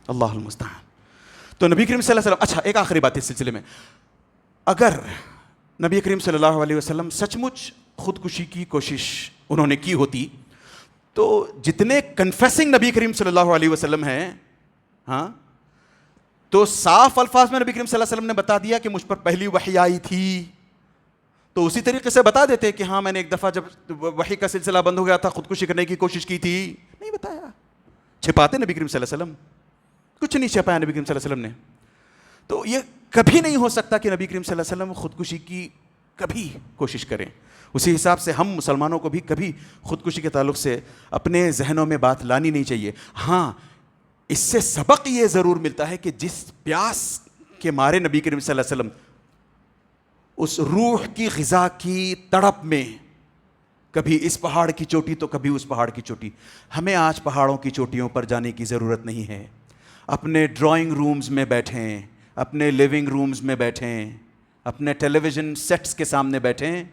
اللہ المستعان. تو نبی کریم صلی اللہ علیہ وسلم, اچھا ایک آخری بات اس سلسلے میں, اگر نبی کریم صلی اللہ علیہ وسلم سچ مچ خودکشی کی کوشش انہوں نے کی ہوتی تو جتنے کنفیسنگ نبی کریم صلی اللہ علیہ وسلم ہیں, ہاں, تو صاف الفاظ میں نبی کریم صلی اللہ علیہ وسلم نے بتا دیا کہ مجھ پر پہلی وحی آئی تھی, تو اسی طریقے سے بتا دیتے کہ ہاں میں نے ایک دفعہ جب وحی کا سلسلہ بند ہو گیا تھا خودکشی کرنے کی کوشش کی تھی. نہیں بتایا. چھپاتے نبی کریم صلی اللہ علیہ وسلم, کچھ نہیں چھپایا نبی کریم صلی اللہ علیہ وسلم نے. تو یہ کبھی نہیں ہو سکتا کہ نبی کریم صلی اللہ علیہ وسلم خودکشی کی کبھی کوشش کریں. اسی حساب سے ہم مسلمانوں کو بھی کبھی خودکشی کے تعلق سے اپنے ذہنوں میں بات لانی نہیں چاہیے. ہاں, اس سے سبق یہ ضرور ملتا ہے کہ جس پیاس کے مارے نبی کریم صلی اللہ علیہ وسلم اس روح کی غذا کی تڑپ میں کبھی اس پہاڑ کی چوٹی تو کبھی اس پہاڑ کی چوٹی. ہمیں آج پہاڑوں کی چوٹیوں پر جانے کی ضرورت نہیں ہے. اپنے ڈرائنگ رومز میں بیٹھیں, اپنے لیونگ رومز میں بیٹھیں, اپنے ٹیلی ویژن سیٹس کے سامنے بیٹھیں.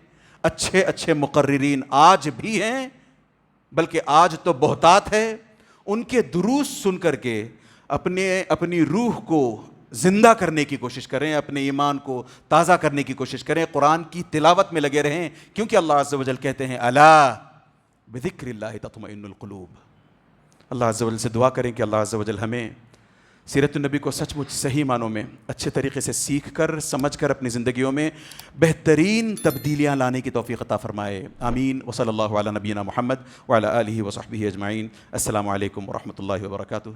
اچھے اچھے مقررین آج بھی ہیں, بلکہ آج تو بہتات ہے. ان کے دروس سن کر کے اپنی روح کو زندہ کرنے کی کوشش کریں, اپنے ایمان کو تازہ کرنے کی کوشش کریں, قرآن کی تلاوت میں لگے رہیں, کیونکہ اللہ عز و جل کہتے ہیں الا بذکر اللہ تطمئن القلوب. اللہ عز و جل سے دعا کریں کہ اللہ عز و جل ہمیں سیرت النبی کو سچ مچ صحیح معنوں میں اچھے طریقے سے سیکھ کر سمجھ کر اپنی زندگیوں میں بہترین تبدیلیاں لانے کی توفیق عطا فرمائے. آمین. وصلی اللہ علی نبینا محمد وعلی آلہ وصحبہ اجمعین. السلام علیکم ورحمۃ اللہ وبرکاتہ.